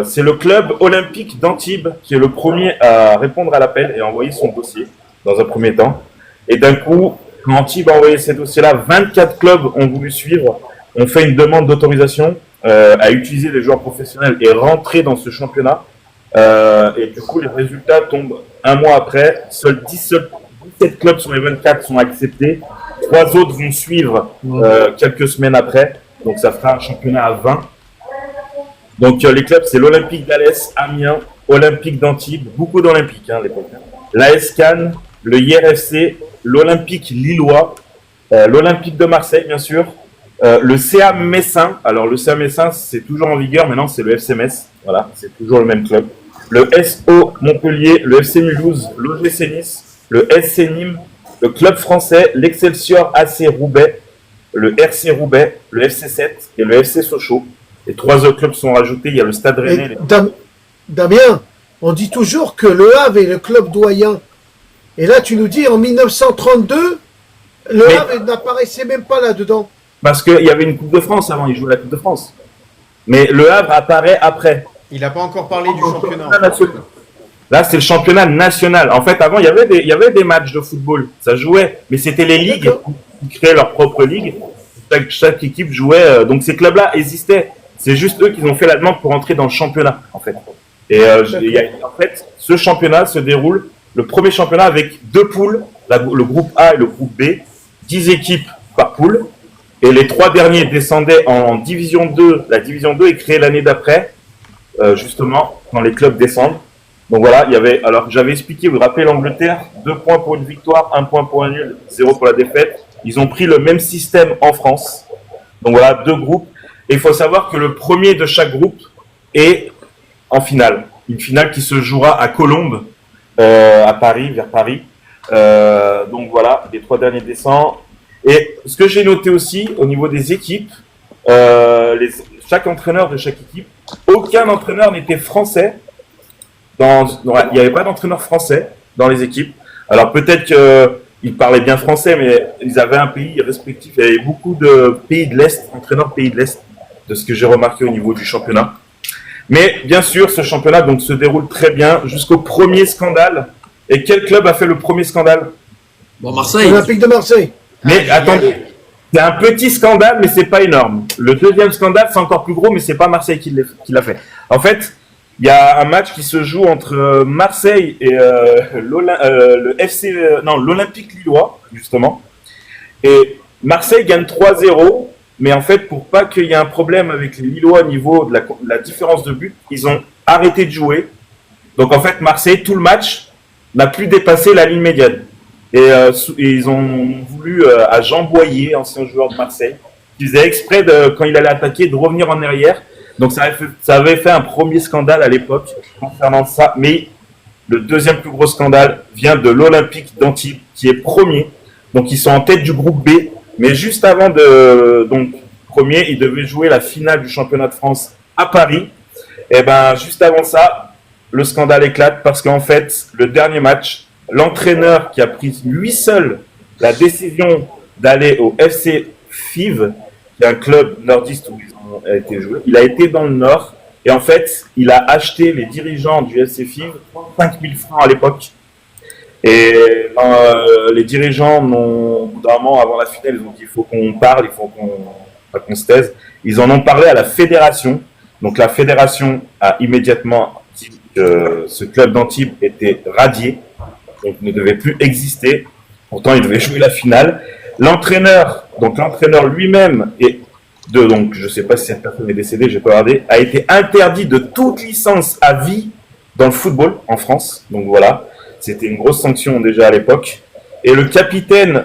[SPEAKER 3] C'est le club olympique d'Antibes qui est le premier à répondre à l'appel et à envoyer son dossier dans un premier temps. Et d'un coup, quand Antibes a envoyé ces dossiers-là, 24 clubs ont voulu suivre, ont fait une demande d'autorisation à utiliser des joueurs professionnels et rentrer dans ce championnat. Et du coup, les résultats tombent un mois après. Seuls 17 clubs sur les 24 sont acceptés. 3 autres vont suivre quelques semaines après. Donc ça fera un championnat à 20. Donc les clubs, c'est l'Olympique d'Alès, Amiens, Olympique d'Antibes, beaucoup d'Olympiques à l'époque. L'AS Cannes, le IRFC, l'Olympique Lillois, l'Olympique de Marseille, bien sûr, le CA Messin. Alors le CA Messin, c'est toujours en vigueur, maintenant c'est le FC Metz. Voilà, c'est toujours le même club. Le SO Montpellier, le FC Mulhouse, l'OGC Nice, le SC Nîmes, le Club français, l'Excelsior AC Roubaix, le RC Roubaix, le FC 7 et le FC Sochaux. Les 3 autres clubs sont rajoutés. Il y a le Stade Rennais.
[SPEAKER 5] Damien, on dit toujours que le Havre est le club doyen. Et là, tu nous dis en 1932, Havre n'apparaissait même pas là-dedans.
[SPEAKER 3] Parce qu'il y avait une Coupe de France avant, il jouait la Coupe de France. Mais le Havre apparaît après.
[SPEAKER 2] Il n'a pas encore parlé du championnat.
[SPEAKER 3] Là, c'est le championnat national. En fait, avant, il y avait des matchs de football. Ça jouait, mais c'était les ligues qui créaient leur propre ligue. Chaque équipe jouait. Donc ces clubs-là existaient. C'est juste eux qui ont fait la demande pour entrer dans le championnat, en fait. Et en fait, ce championnat se déroule, le premier championnat avec 2 poules, le groupe A et le groupe B, 10 équipes par poule. Et les 3 derniers descendaient en division 2. La division 2 est créée l'année d'après, justement, quand les clubs descendent. Donc voilà, alors j'avais expliqué, vous vous rappelez l'Angleterre, 2 points pour une victoire, 1 point pour un nul, 0 pour la défaite. Ils ont pris le même système en France. Donc voilà, 2 groupes. Et il faut savoir que le premier de chaque groupe est en finale. Une finale qui se jouera à Colombes, à Paris, vers Paris. Donc voilà, les 3 derniers descendent. Et ce que j'ai noté aussi, au niveau des équipes, chaque entraîneur de chaque équipe, aucun entraîneur n'était français. Il n'y avait pas d'entraîneur français dans les équipes. Alors peut-être que ils parlaient bien français, mais ils avaient un pays respectif. Il y avait beaucoup de pays de l'Est, entraîneurs pays de l'Est, de ce que j'ai remarqué au niveau du championnat. Mais bien sûr, ce championnat donc se déroule très bien jusqu'au premier scandale. Et quel club a fait le premier scandale?
[SPEAKER 6] Bon, Marseille.
[SPEAKER 5] Olympique de Marseille.
[SPEAKER 3] Mais attendez, c'est un petit scandale, mais c'est pas énorme. Le deuxième scandale, c'est encore plus gros, mais c'est pas Marseille qui l'a fait. En fait, il y a un match qui se joue entre Marseille et l'Olympique Lillois, justement. Et Marseille gagne 3-0, mais en fait, pour pas qu'il y ait un problème avec les Lillois au niveau de la différence de but, ils ont arrêté de jouer. Donc en fait, Marseille, tout le match, n'a plus dépassé la ligne médiane. Et ils ont voulu à Jean Boyer, ancien joueur de Marseille, qui faisait exprès, quand il allait attaquer, de revenir en arrière. Donc ça avait fait un premier scandale à l'époque concernant ça. Mais le deuxième plus gros scandale vient de l'Olympique d'Antibes, qui est premier. Donc ils sont en tête du groupe B. Mais juste avant donc premier, ils devaient jouer la finale du championnat de France à Paris. Et ben juste avant ça, le scandale éclate parce qu'en fait, le dernier match, l'entraîneur qui a pris lui seul la décision d'aller au FC Fives, qui est un club nordiste où ils ont été joués, il a été dans le Nord et en fait, il a acheté les dirigeants du FC Fives 35 000 francs à l'époque. Et les dirigeants notamment avant la finale, ils ont dit il faut qu'on parle, il faut qu'on se taise. Ils en ont parlé à la fédération. Donc la fédération a immédiatement dit que ce club d'Antibes était radié, donc ne devait plus exister. Pourtant, il devait jouer la finale. L'entraîneur lui-même donc je sais pas si cette personne est décédée, j'ai pas regardé, a été interdit de toute licence à vie dans le football en France. Donc voilà, c'était une grosse sanction déjà à l'époque. Et le capitaine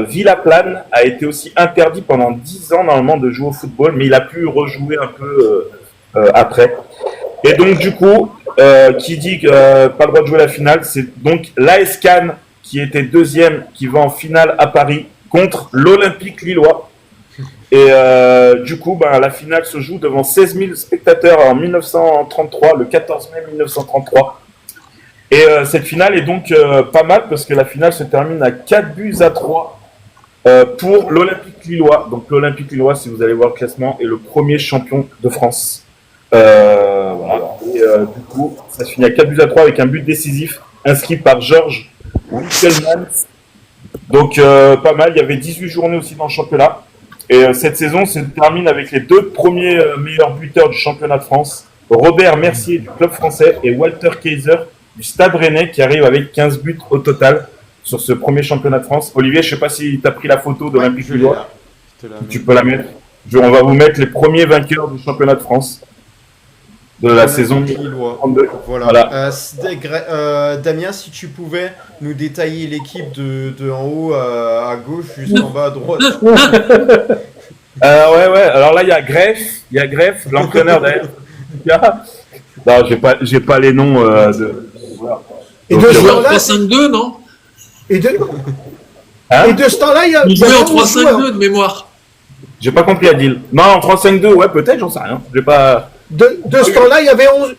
[SPEAKER 3] Villaplane a été aussi interdit pendant 10 ans normalement de jouer au football, mais il a pu rejouer un peu après. Et donc du coup, qui dit pas le droit de jouer la finale, c'est donc l'AS Cannes qui était deuxième, qui va en finale à Paris contre l'Olympique Lillois. Et du coup, la finale se joue devant 16 000 spectateurs en 1933, le 14 mai 1933. Et cette finale est donc pas mal parce que la finale se termine à 4-3 pour l'Olympique Lillois. Donc l'Olympique Lillois, si vous allez voir le classement, est le premier champion de France. Voilà. Et du coup, ça se finit à 4-3 avec un but décisif inscrit par Georges Wickelmans. Donc pas mal, il y avait 18 journées aussi dans le championnat. Et cette saison se termine avec les deux premiers meilleurs buteurs du championnat de France, Robert Mercier du club français et Walter Kaiser du Stade Rennais qui arrive avec 15 buts au total sur ce premier championnat de France. Olivier, je ne sais pas si tu as pris la photo de l'Olympique Lillois. Tu peux la mettre. On va vous mettre les premiers vainqueurs du championnat de France de la saison 2032.
[SPEAKER 2] Voilà. Damien, si tu pouvais nous détailler l'équipe de en haut à gauche jusqu'en bas à droite.
[SPEAKER 3] Ouais. Alors là, il y a Greff, l'entraîneur d'AS. Non, j'ai pas les noms de.
[SPEAKER 5] Et de ce temps-là,
[SPEAKER 6] 3-5-2, non?
[SPEAKER 5] et de ce temps-là, il y a.
[SPEAKER 6] Il jouait en
[SPEAKER 5] 11 joueurs.
[SPEAKER 6] 3-5-2 de mémoire.
[SPEAKER 3] J'ai pas compris, Adil. Non, en 3-5-2, ouais, peut-être, j'en sais rien. J'ai pas.
[SPEAKER 5] De ce temps-là, il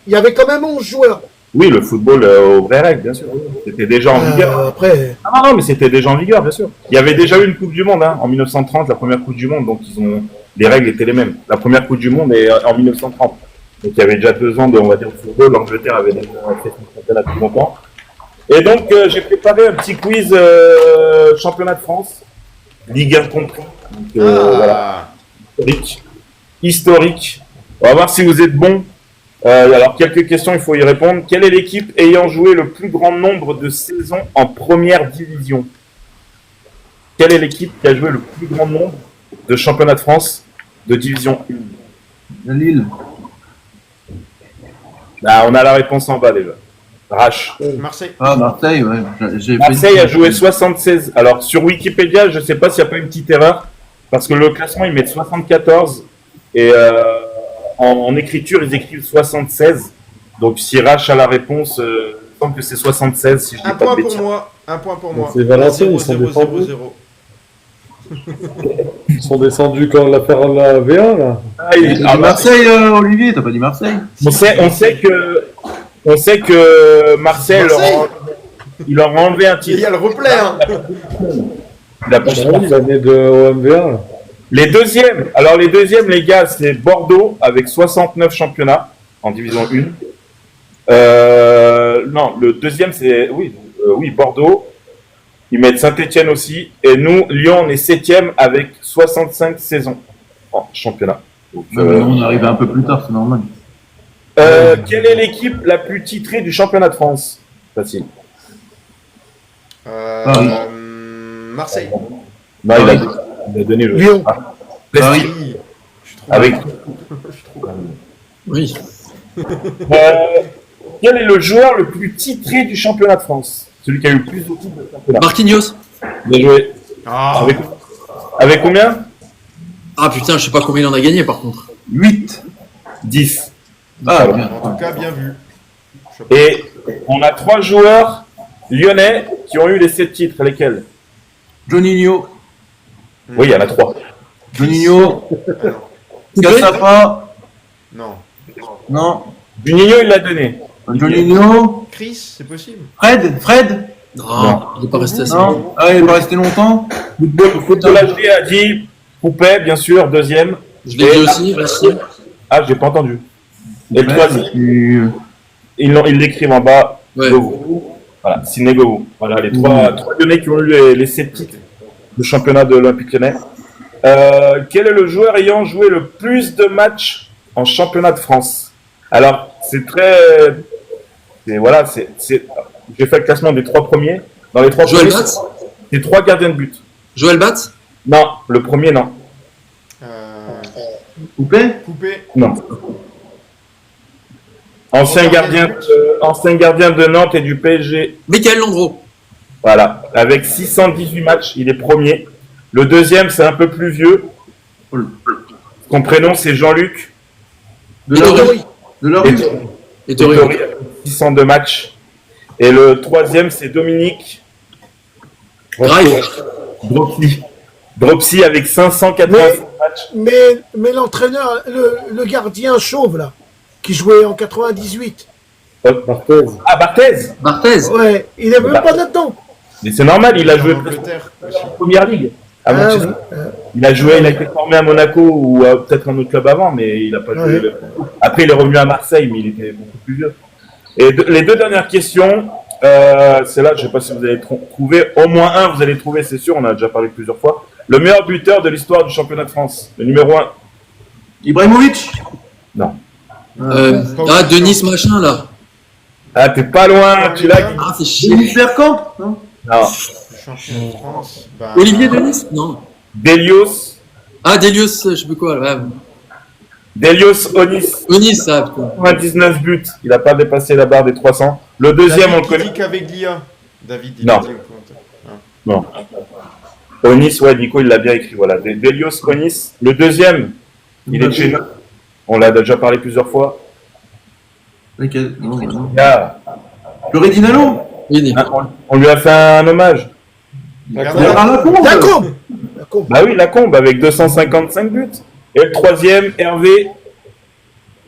[SPEAKER 5] y avait quand même 11 joueurs.
[SPEAKER 3] Oui, le football aux vraies règles, bien sûr. C'était déjà en vigueur.
[SPEAKER 5] Après.
[SPEAKER 3] Non, mais c'était déjà en vigueur, bien sûr. Il y avait déjà eu une Coupe du Monde, en 1930, la première Coupe du Monde, donc les règles étaient les mêmes. La première Coupe du Monde est en 1930. Donc il y avait déjà 2 ans on va dire, de football. L'Angleterre avait déjà fait son championnat depuis longtemps. Et donc, j'ai préparé un petit quiz championnat de France, Ligue 1 compris. Donc, voilà. Historique. On va voir si vous êtes bons. Alors, quelques questions, il faut y répondre. Quelle est l'équipe ayant joué le plus grand nombre de saisons en première division? Quelle est l'équipe qui a joué le plus grand nombre de championnats de France de division 1?
[SPEAKER 4] Lille.
[SPEAKER 3] On a la réponse en bas déjà. Rache.
[SPEAKER 2] Marseille.
[SPEAKER 4] Ah, Marseille, ouais.
[SPEAKER 3] Marseille a joué 76. Alors, sur Wikipédia, je ne sais pas s'il n'y a pas une petite erreur, parce que le classement, ils mettent 74, et en écriture, ils écrivent 76. Donc, si Rache a la réponse, il me semble que c'est 76, si je dis
[SPEAKER 2] Un
[SPEAKER 3] pas
[SPEAKER 2] point
[SPEAKER 3] de
[SPEAKER 2] pour
[SPEAKER 3] bêtises.
[SPEAKER 2] moi. Un point pour moi.
[SPEAKER 1] C'est Valenciennes, ils sont
[SPEAKER 2] 0,
[SPEAKER 1] descendus.
[SPEAKER 2] 0.
[SPEAKER 1] Ils sont descendus quand on l'a fait en la V1, là.
[SPEAKER 3] Ah, il-
[SPEAKER 4] Ah, Marseille, Olivier, t'as pas dit Marseille?
[SPEAKER 3] on sait que Marseille,
[SPEAKER 2] Marseille
[SPEAKER 3] il leur a enlevé un
[SPEAKER 2] Il
[SPEAKER 3] titre.
[SPEAKER 2] y a le replay, hein.
[SPEAKER 3] Il a pas
[SPEAKER 7] Il année de OMVR.
[SPEAKER 3] Les deuxièmes, alors les deuxièmes, les gars, c'est Bordeaux avec 69 championnats en division 1. Non, le deuxième, c'est oui, Bordeaux. Ils mettent Saint-Etienne aussi. Et nous, Lyon, on est 7e avec 65 saisons en championnat. Donc,
[SPEAKER 4] On arrive un peu plus tard, c'est normal.
[SPEAKER 3] quelle est l'équipe la plus titrée du championnat de France? Facile.
[SPEAKER 2] Marseille.
[SPEAKER 3] Non, il a donné le.
[SPEAKER 5] Lyon.
[SPEAKER 3] Ah,
[SPEAKER 4] Paris.
[SPEAKER 2] Oui. Je suis trop
[SPEAKER 3] avec.
[SPEAKER 2] je suis trop
[SPEAKER 6] Oui.
[SPEAKER 3] Quel est le joueur le plus titré du championnat de France? Celui qui a eu le plus de titres de championnat.
[SPEAKER 6] Marquinhos.
[SPEAKER 3] Bien joué.
[SPEAKER 2] Ah,
[SPEAKER 3] Avec combien?
[SPEAKER 6] Ah putain, je sais pas combien il en a gagné par contre.
[SPEAKER 4] 8.
[SPEAKER 3] 10.
[SPEAKER 4] Ah, bien.
[SPEAKER 2] en tout cas, bien vu.
[SPEAKER 3] Et on a 3 joueurs lyonnais qui ont eu les 7 titres. Lesquels?
[SPEAKER 4] Juninho.
[SPEAKER 3] Oui, il y en a 3.
[SPEAKER 4] Juninho.
[SPEAKER 6] Coupé.
[SPEAKER 4] Cassapa.
[SPEAKER 2] Non.
[SPEAKER 4] Non.
[SPEAKER 3] Juninho, il l'a donné.
[SPEAKER 4] Juninho.
[SPEAKER 2] Chris, c'est possible.
[SPEAKER 4] Fred.
[SPEAKER 6] Non, il est pas resté assez.
[SPEAKER 4] Non. Ah, il est pas resté longtemps.
[SPEAKER 3] Football HD a dit Poupet, bien sûr, deuxième.
[SPEAKER 6] Je l'ai dit aussi, merci.
[SPEAKER 3] Ah, j'ai pas entendu. Et le troisième, ils l'écrivent en bas.
[SPEAKER 6] Ouais.
[SPEAKER 3] Govou. Voilà, Sidney Govou. Voilà, les trois Lyonnais qui ont eu les 7 titres du championnat de l'Olympique Lyonnais. Quel est le joueur ayant joué le plus de matchs en championnat de France? Alors, c'est très. Voilà, j'ai fait le classement des 3 premiers. Dans les 3
[SPEAKER 6] Joël
[SPEAKER 3] premiers,
[SPEAKER 6] Batz.
[SPEAKER 3] c'est 3 gardiens de but.
[SPEAKER 6] Joël Batz.
[SPEAKER 3] Non, le premier, non.
[SPEAKER 4] Coupé.
[SPEAKER 2] Coupé.
[SPEAKER 3] Non. Ancien gardien de Nantes et du PSG.
[SPEAKER 6] Michael Landreau.
[SPEAKER 3] Voilà. Avec 618 matchs, il est premier. Le deuxième, c'est un peu plus vieux. Son prénom, c'est Jean-Luc.
[SPEAKER 6] Ettori. Ettori.
[SPEAKER 3] Ettori, avec 602 matchs. Et le troisième, c'est Dominique.
[SPEAKER 6] Drive.
[SPEAKER 3] Dropsy avec 580 matchs.
[SPEAKER 5] Mais l'entraîneur, le gardien chauve, là, qui jouait en 98,
[SPEAKER 7] Barthez.
[SPEAKER 3] Ah, Barthez.
[SPEAKER 6] Barthez.
[SPEAKER 5] ouais, il est même pas là-dedans.
[SPEAKER 3] Mais c'est normal, il a joué
[SPEAKER 2] En Angleterre aussi.
[SPEAKER 3] en première ligue. À
[SPEAKER 5] Ah,
[SPEAKER 3] Manchester.
[SPEAKER 5] oui.
[SPEAKER 3] Il a été formé à Monaco ou à peut-être un autre club avant, mais il n'a pas joué.
[SPEAKER 5] Ouais.
[SPEAKER 3] Après, il est revenu à Marseille, mais il était beaucoup plus vieux. Et les 2 dernières questions, c'est là, je ne sais pas si vous allez trouver. Au moins un, vous allez trouver, c'est sûr, on a déjà parlé plusieurs fois. Le meilleur buteur de l'histoire du championnat de France. Le numéro 1.
[SPEAKER 4] Ibrahimovic.
[SPEAKER 3] Non.
[SPEAKER 6] Denis machin là.
[SPEAKER 3] Ah, t'es pas loin, tu l'as.
[SPEAKER 6] Ah, c'est
[SPEAKER 4] Denis
[SPEAKER 6] chier.
[SPEAKER 4] Bergkamp. Non.
[SPEAKER 3] Non.
[SPEAKER 2] Le champion de France. Bah,
[SPEAKER 6] Olivier Denis. Non.
[SPEAKER 3] Delios.
[SPEAKER 6] Ah, Delius, je sais plus quoi. Ouais.
[SPEAKER 3] Delios Onis.
[SPEAKER 6] Onis, ça, putain.
[SPEAKER 3] 99 buts. Il n'a pas dépassé la barre des 300. Le deuxième, on le connaît.
[SPEAKER 2] David avec l'IA. David, il
[SPEAKER 3] Non.
[SPEAKER 2] a dit au commentaire.
[SPEAKER 3] Non. Onis, ouais, Nico, il l'a bien écrit. Voilà. Delios Onis. Le deuxième, il est de chez nous. On l'a déjà parlé plusieurs fois.
[SPEAKER 4] Lequel? Non, non.
[SPEAKER 3] Il y a-
[SPEAKER 4] Floridinalo.
[SPEAKER 6] Oui, Nico.
[SPEAKER 3] on lui a fait un hommage.
[SPEAKER 4] Bernard Lacombe.
[SPEAKER 5] Lacombe.
[SPEAKER 3] Bah oui, Lacombe avec 255 buts. Et le troisième, Hervé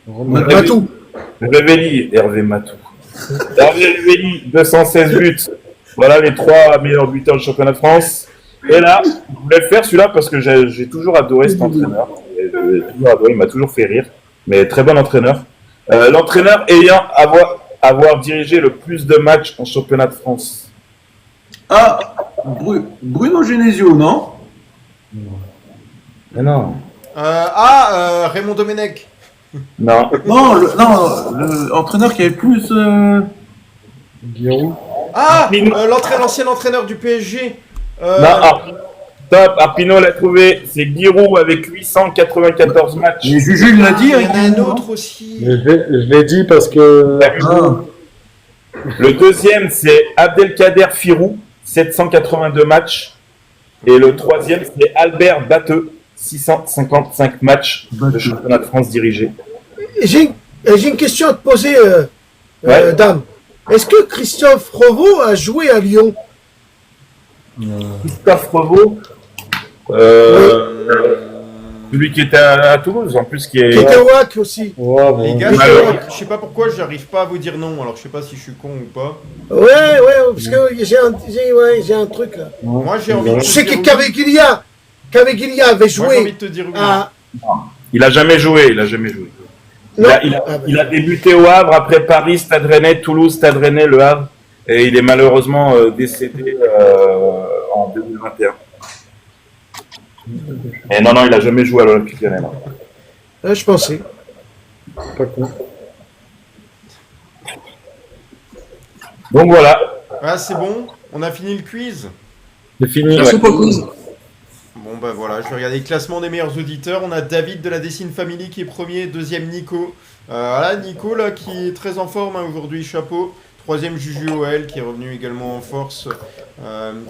[SPEAKER 5] Matou.
[SPEAKER 3] Révéli. Hervé Matou. Hervé Révéli, 216 buts. Voilà les 3 meilleurs buteurs du championnat de France. Et là, je voulais le faire celui-là parce que j'ai toujours adoré cet entraîneur. J'ai toujours adoré, il m'a toujours fait rire. Mais très bon entraîneur. L'entraîneur ayant avoir dirigé le plus de matchs en championnat de France.
[SPEAKER 4] Ah, Bruno Genesio, non?
[SPEAKER 3] Mais non.
[SPEAKER 2] Raymond Domenech.
[SPEAKER 3] Non.
[SPEAKER 4] Non, l'entraîneur qui avait plus.
[SPEAKER 7] Giroud.
[SPEAKER 2] Ah, l'ancien entraîneur du PSG.
[SPEAKER 3] Non, top, Arpino l'a trouvé. C'est Giroud avec 894 matchs.
[SPEAKER 4] Mais Juju l'a dit.
[SPEAKER 2] Il y en a un
[SPEAKER 4] hein,
[SPEAKER 2] autre aussi.
[SPEAKER 7] Mais je l'ai dit parce que.
[SPEAKER 4] Ah.
[SPEAKER 3] Le deuxième, c'est Abdelkader Firou, 782 matchs. Et le troisième, c'est Albert Batteux, 655 matchs de championnat de France dirigé.
[SPEAKER 5] J'ai une question à te poser,
[SPEAKER 3] Ouais.
[SPEAKER 5] dame. Est-ce que Christophe Revaux a joué à Lyon?
[SPEAKER 3] Christophe Revaux. Celui qui était à Toulouse, en plus, qui est.
[SPEAKER 5] Qui était au hack aussi.
[SPEAKER 7] Ouais, bon.
[SPEAKER 2] Les gars, je sais pas pourquoi j'arrive pas à vous dire non. Alors je sais pas si je suis con ou pas.
[SPEAKER 5] Ouais, parce que j'ai un truc là.
[SPEAKER 2] Moi j'ai envie de
[SPEAKER 5] Je
[SPEAKER 2] te
[SPEAKER 5] sais
[SPEAKER 2] dire
[SPEAKER 5] que
[SPEAKER 2] oui.
[SPEAKER 5] Caveglia avait
[SPEAKER 2] Moi j'ai envie
[SPEAKER 5] joué
[SPEAKER 2] de te dire oui.
[SPEAKER 5] à.
[SPEAKER 3] Il a jamais joué, il a jamais joué.
[SPEAKER 5] Non.
[SPEAKER 3] Il a débuté au Havre, après Paris, Stade Rennais, Toulouse, Stade Rennais, Le Havre, et il est malheureusement décédé en 2021. Et non, il a jamais joué à l'Olympique Lyonnais. non.
[SPEAKER 5] Je pensais.
[SPEAKER 7] Pas con.
[SPEAKER 3] Donc voilà,
[SPEAKER 2] Ah c'est bon, on a fini le quiz.
[SPEAKER 3] c'est fini.
[SPEAKER 6] Merci
[SPEAKER 3] ouais.
[SPEAKER 6] pour le quiz.
[SPEAKER 2] Bon bah voilà, je vais regarder le classement des meilleurs auditeurs. On a David de la Dessine Family qui est premier, deuxième Nico. Voilà, Nico là qui est très en forme hein, aujourd'hui, chapeau. Troisième Juju OL qui est revenu également en force.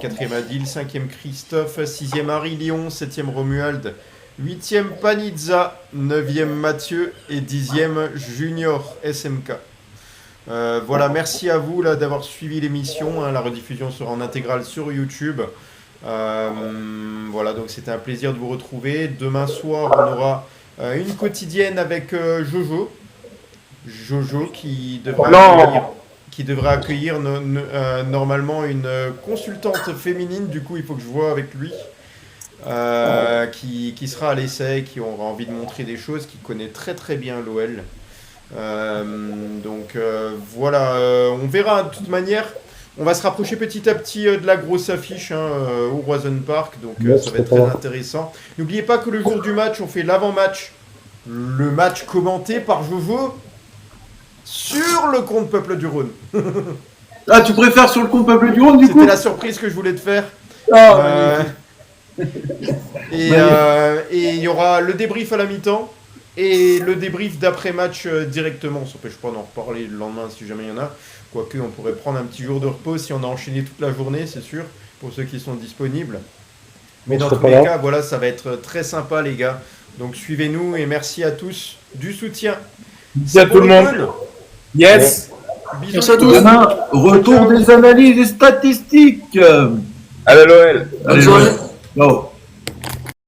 [SPEAKER 2] Quatrième Adil, cinquième Christophe, sixième Harry Lyon, septième Romuald, huitième Panizza, neuvième Mathieu et dixième Junior SMK. Voilà, merci à vous là d'avoir suivi l'émission. Hein, la rediffusion sera en intégrale sur YouTube. Voilà, donc c'était un plaisir de vous retrouver. Demain soir, on aura une quotidienne avec Jojo. Jojo qui devrait accueillir normalement une consultante féminine. Du coup, il faut que je vois avec lui. Qui sera à l'essai, qui aura envie de montrer des choses, qui connaît très très bien l'OL. Donc voilà, on verra de toute manière. On va se rapprocher petit à petit de la grosse affiche au Roison Park, donc ça va être très intéressant. N'oubliez pas que le jour du match, on fait l'avant-match, le match commenté par Jojo sur le compte Peuple du Rhône.
[SPEAKER 4] Ah, tu préfères sur le compte Peuple du Rhône, du coup?
[SPEAKER 2] C'était la surprise que je voulais te faire.
[SPEAKER 4] Ah,
[SPEAKER 2] Et il y aura le débrief à la mi-temps et le débrief d'après-match directement. On s'empêche pas d'en reparler le lendemain si jamais il y en a. Quoique, on pourrait prendre un petit jour de repos si on a enchaîné toute la journée, c'est sûr, pour ceux qui sont disponibles. Mais dans tous les cas, voilà, ça va être très sympa, les gars. Donc suivez-nous et merci à tous du soutien.
[SPEAKER 3] Merci à tout le monde. Yes.
[SPEAKER 2] Bisous
[SPEAKER 6] Merci à tous.
[SPEAKER 4] demain, retour des analyses et statistiques.
[SPEAKER 3] Allez l'OL.
[SPEAKER 6] Bonne soirée.
[SPEAKER 4] Ciao.